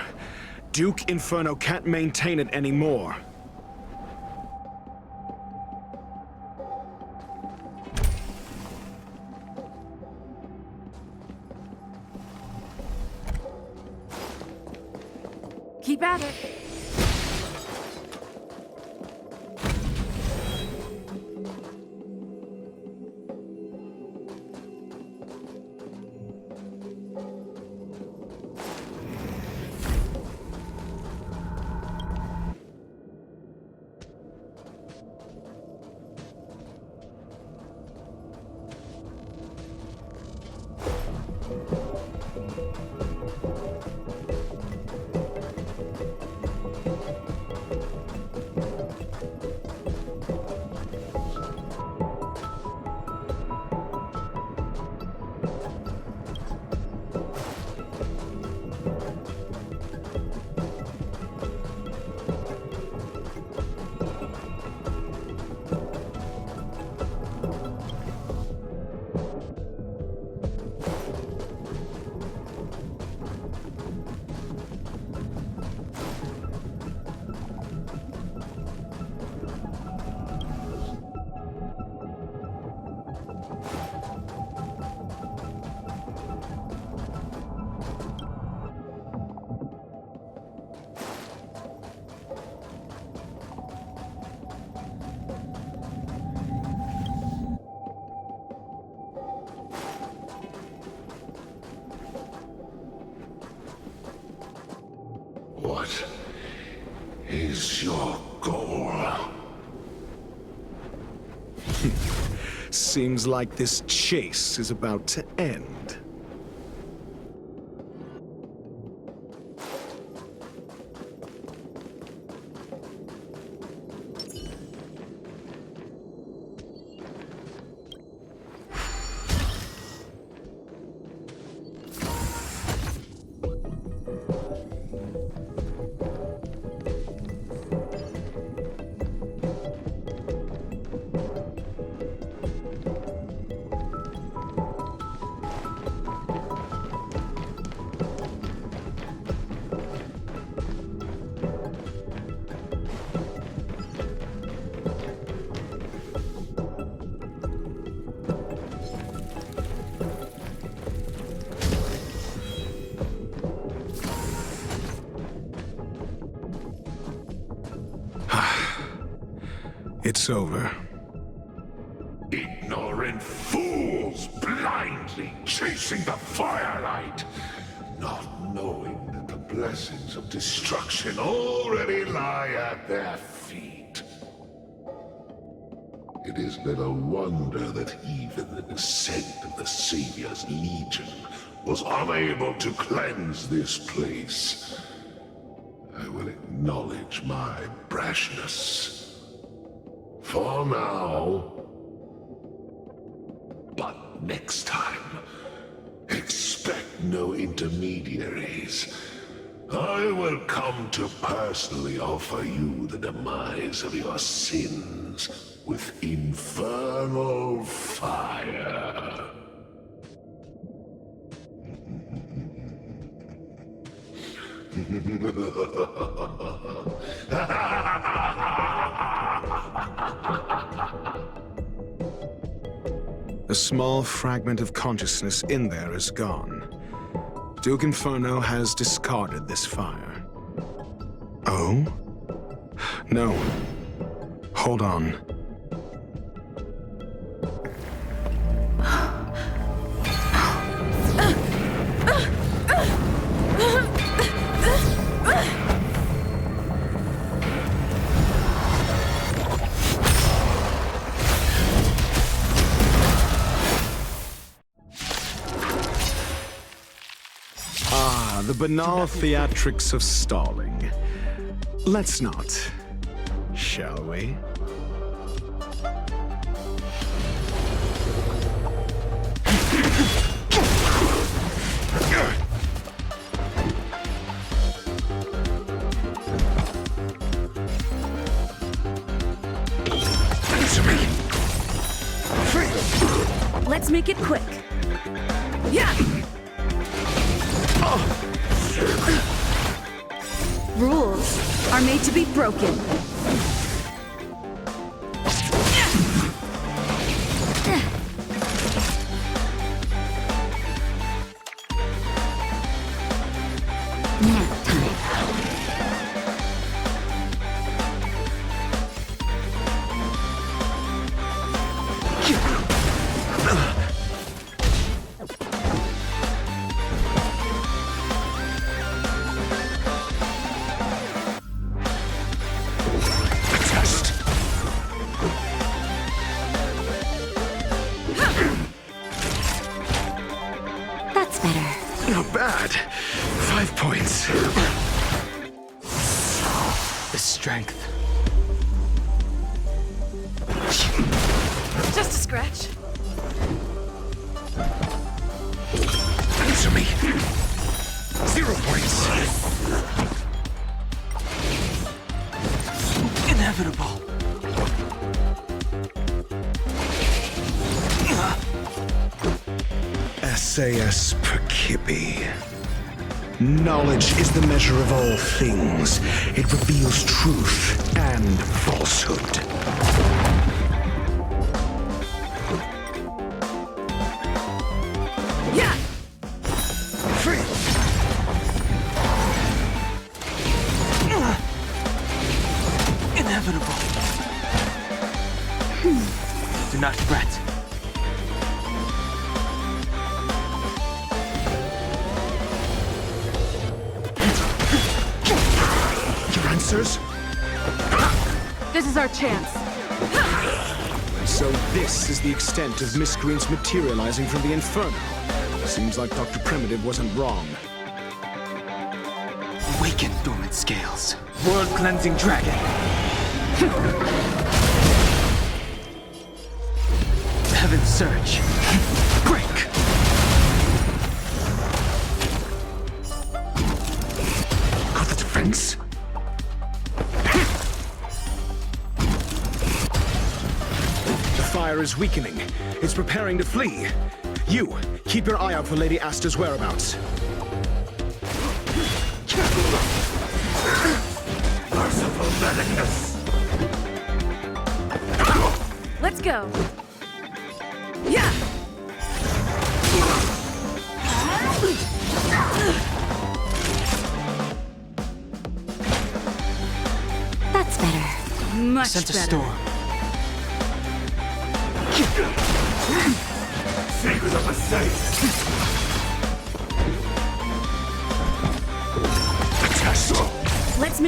Duke Inferno can't maintain it anymore. Keep at it. What is your goal? Seems like this chase is about to end. It's over. Ignorant fools blindly chasing the firelight, not knowing that the blessings of destruction already lie at their feet. It is little wonder that even the descent of the Savior's Legion was unable to cleanse this place. I will acknowledge my brashness. For now. But next time, expect no intermediaries. I will come to personally offer you the demise of your sins with infernal fire. A small fragment of consciousness in there is gone. Duke Inferno has discarded this fire. Oh? No. Hold on. The banal theatrics of stalling. Let's not, shall we? Let's make it quick. Yeah! Rules are made to be broken. Not bad. 5 points. The strength. Just a scratch. Answer me. 0 points. Inevitable. SAS Percipi. Knowledge is the measure of all things. It reveals truth and falsehood. Yeah! Free! Inevitable. Do not fret. Answers? This is our chance. So this is the extent of miscreants materializing from the Infernal. Seems like Dr. Primitive wasn't wrong. Awaken, dormant scales. World-cleansing dragon. Heaven's surge. Break. Got the defense? The fire is weakening. It's preparing to flee. You, keep your eye out for Lady Asta's whereabouts. Merciful madness. Let's go. Yeah! That's better. Much Sense better. a storm.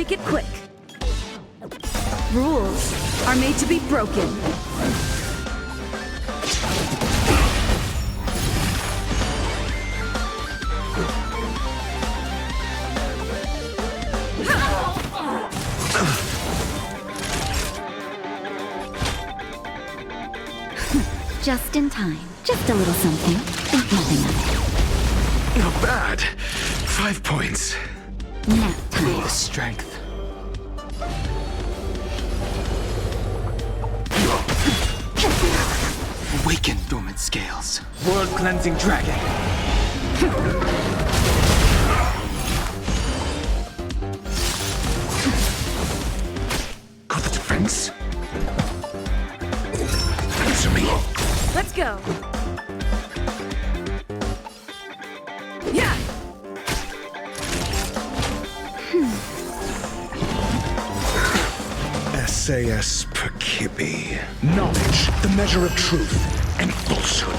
make it quick. Rules are made to be broken. Just in time. Just a little something. Think nothing of it. Not bad. 5 points. Nap time. The strength. Awaken dormant scales. World cleansing dragon. Got the defense. Answer me. Let's go. Yeah. SAS Perkibi. Knowledge, the measure of truth and falsehood.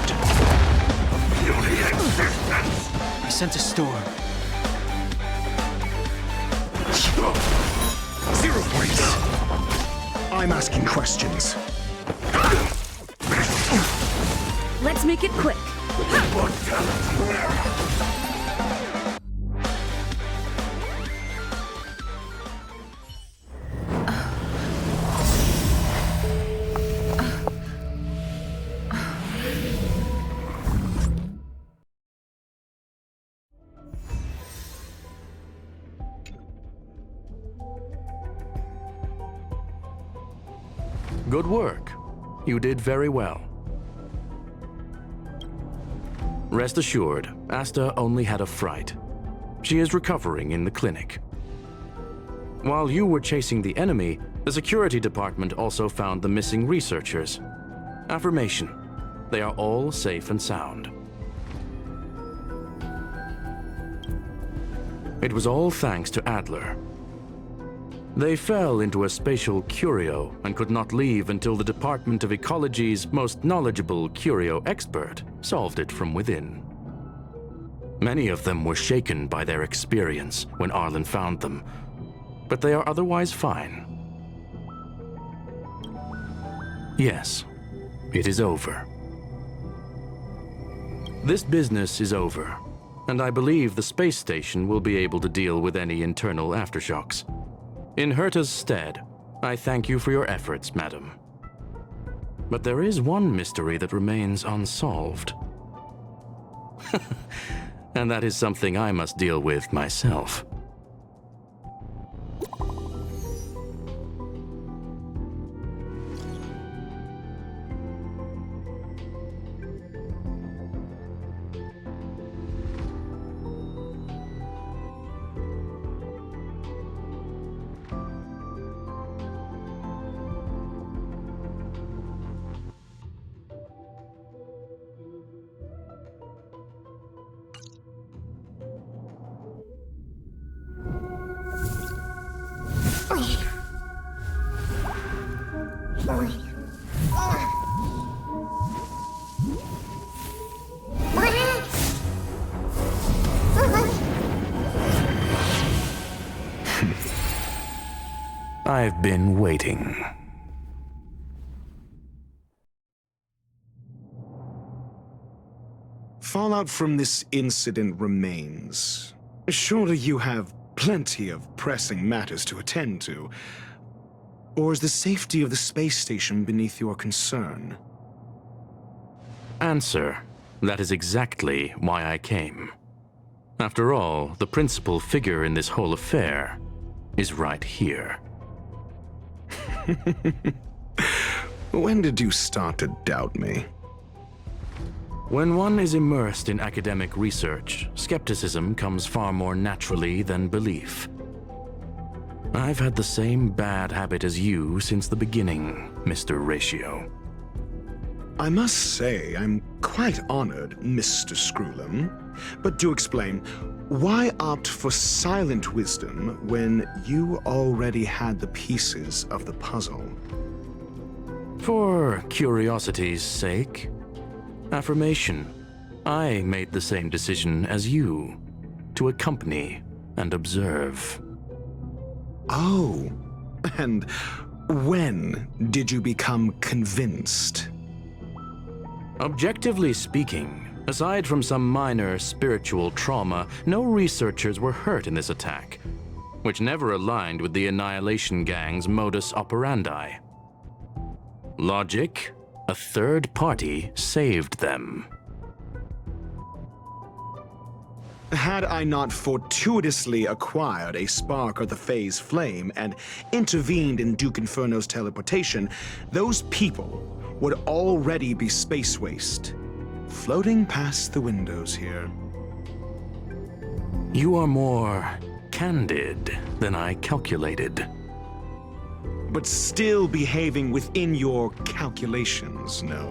I sent a storm. 0 points. I'm asking questions. Let's make it quick. Good work. You did very well. Rest assured, Asta only had a fright. She is recovering in the clinic. While you were chasing the enemy, the security department also found the missing researchers. Affirmation: they are all safe and sound. It was all thanks to Adler. They fell into a spatial curio and could not leave until the Department of Ecology's most knowledgeable curio expert solved it from within. Many of them were shaken by their experience when Arlen found them, but they are otherwise fine. Yes, it is over. This business is over, and I believe the space station will be able to deal with any internal aftershocks. In Herta's stead, I thank you for your efforts, madam. But there is one mystery that remains unsolved. And that is something I must deal with myself. I've been waiting. Fallout from this incident remains. Surely you have plenty of pressing matters to attend to. Or is the safety of the space station beneath your concern? Answer: that is exactly why I came. After all, the principal figure in this whole affair is right here. When did you start to doubt me? When one is immersed in academic research, skepticism comes far more naturally than belief. I've had the same bad habit as you since the beginning, Mr. Ratio. I must say, I'm quite honored, Mr. Screwlam. But do explain, why opt for silent wisdom when you already had the pieces of the puzzle? For curiosity's sake. Affirmation: I made the same decision as you, to accompany and observe. Oh, and when did you become convinced? Objectively speaking, aside from some minor spiritual trauma, no researchers were hurt in this attack, which never aligned with the Annihilation Gang's modus operandi. Logic, a third party saved them. Had I not fortuitously acquired a spark of the Phase Flame and intervened in Duke Inferno's teleportation, those people would already be space waste, floating past the windows here. You are more candid than I calculated. But still behaving within your calculations, no?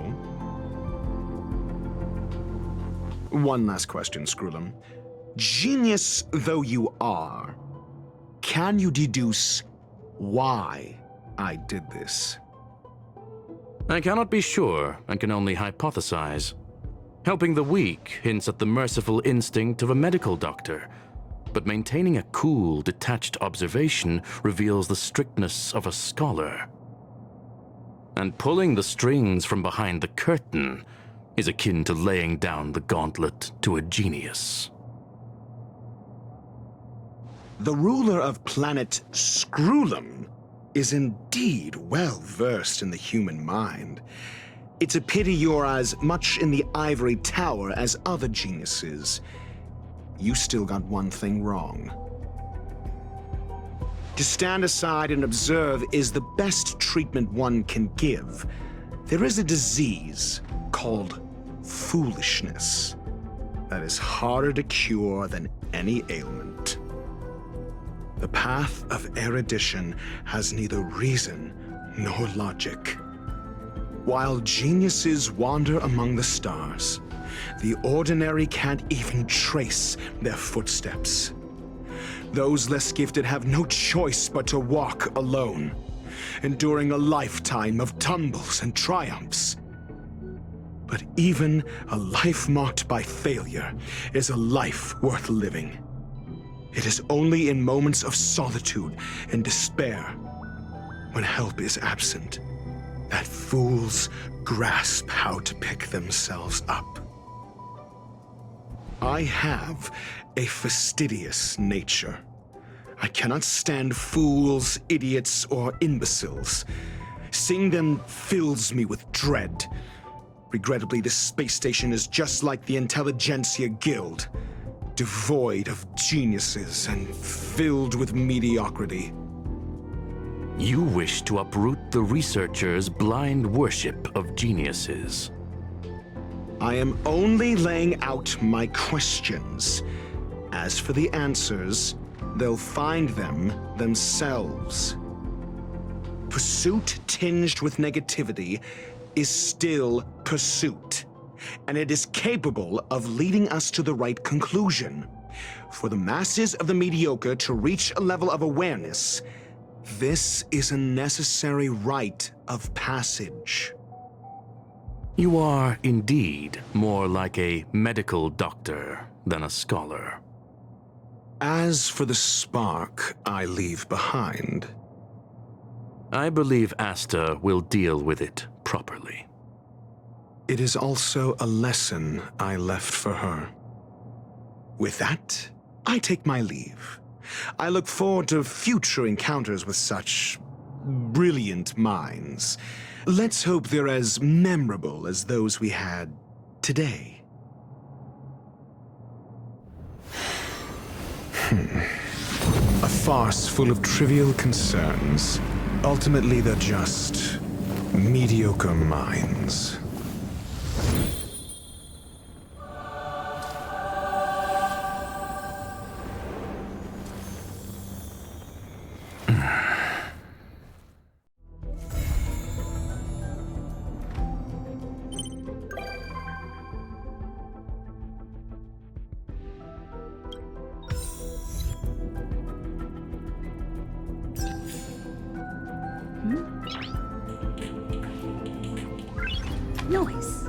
One last question, Screwlum. Genius though you are, can you deduce why I did this? I cannot be sure and can only hypothesize. Helping the weak hints at the merciful instinct of a medical doctor, but maintaining a cool, detached observation reveals the strictness of a scholar. And pulling the strings from behind the curtain is akin to laying down the gauntlet to a genius. The ruler of planet Screwlum is indeed well versed in the human mind. It's a pity you're as much in the ivory tower as other geniuses. You still got one thing wrong. To stand aside and observe is the best treatment one can give. There is a disease called foolishness that is harder to cure than any ailment. The path of erudition has neither reason nor logic. While geniuses wander among the stars, the ordinary can't even trace their footsteps. Those less gifted have no choice but to walk alone, enduring a lifetime of tumbles and triumphs. But even a life marked by failure is a life worth living. It is only in moments of solitude and despair, when help is absent, that fools grasp how to pick themselves up. I have a fastidious nature. I cannot stand fools, idiots, or imbeciles. Seeing them fills me with dread. Regrettably, this space station is just like the Intelligentsia Guild, devoid of geniuses and filled with mediocrity. You wish to uproot the researchers' blind worship of geniuses. I am only laying out my questions. As for the answers, they'll find them themselves. Pursuit tinged with negativity is still pursuit, and it is capable of leading us to the right conclusion. For the masses of the mediocre to reach a level of awareness, this is a necessary rite of passage. You are indeed more like a medical doctor than a scholar. As for the spark I leave behind, I believe Asta will deal with it properly. It is also a lesson I left for her. With that, I take my leave. I look forward to future encounters with such brilliant minds. Let's hope they're as memorable as those we had today. A farce full of trivial concerns. Ultimately, they're just mediocre minds. Noise.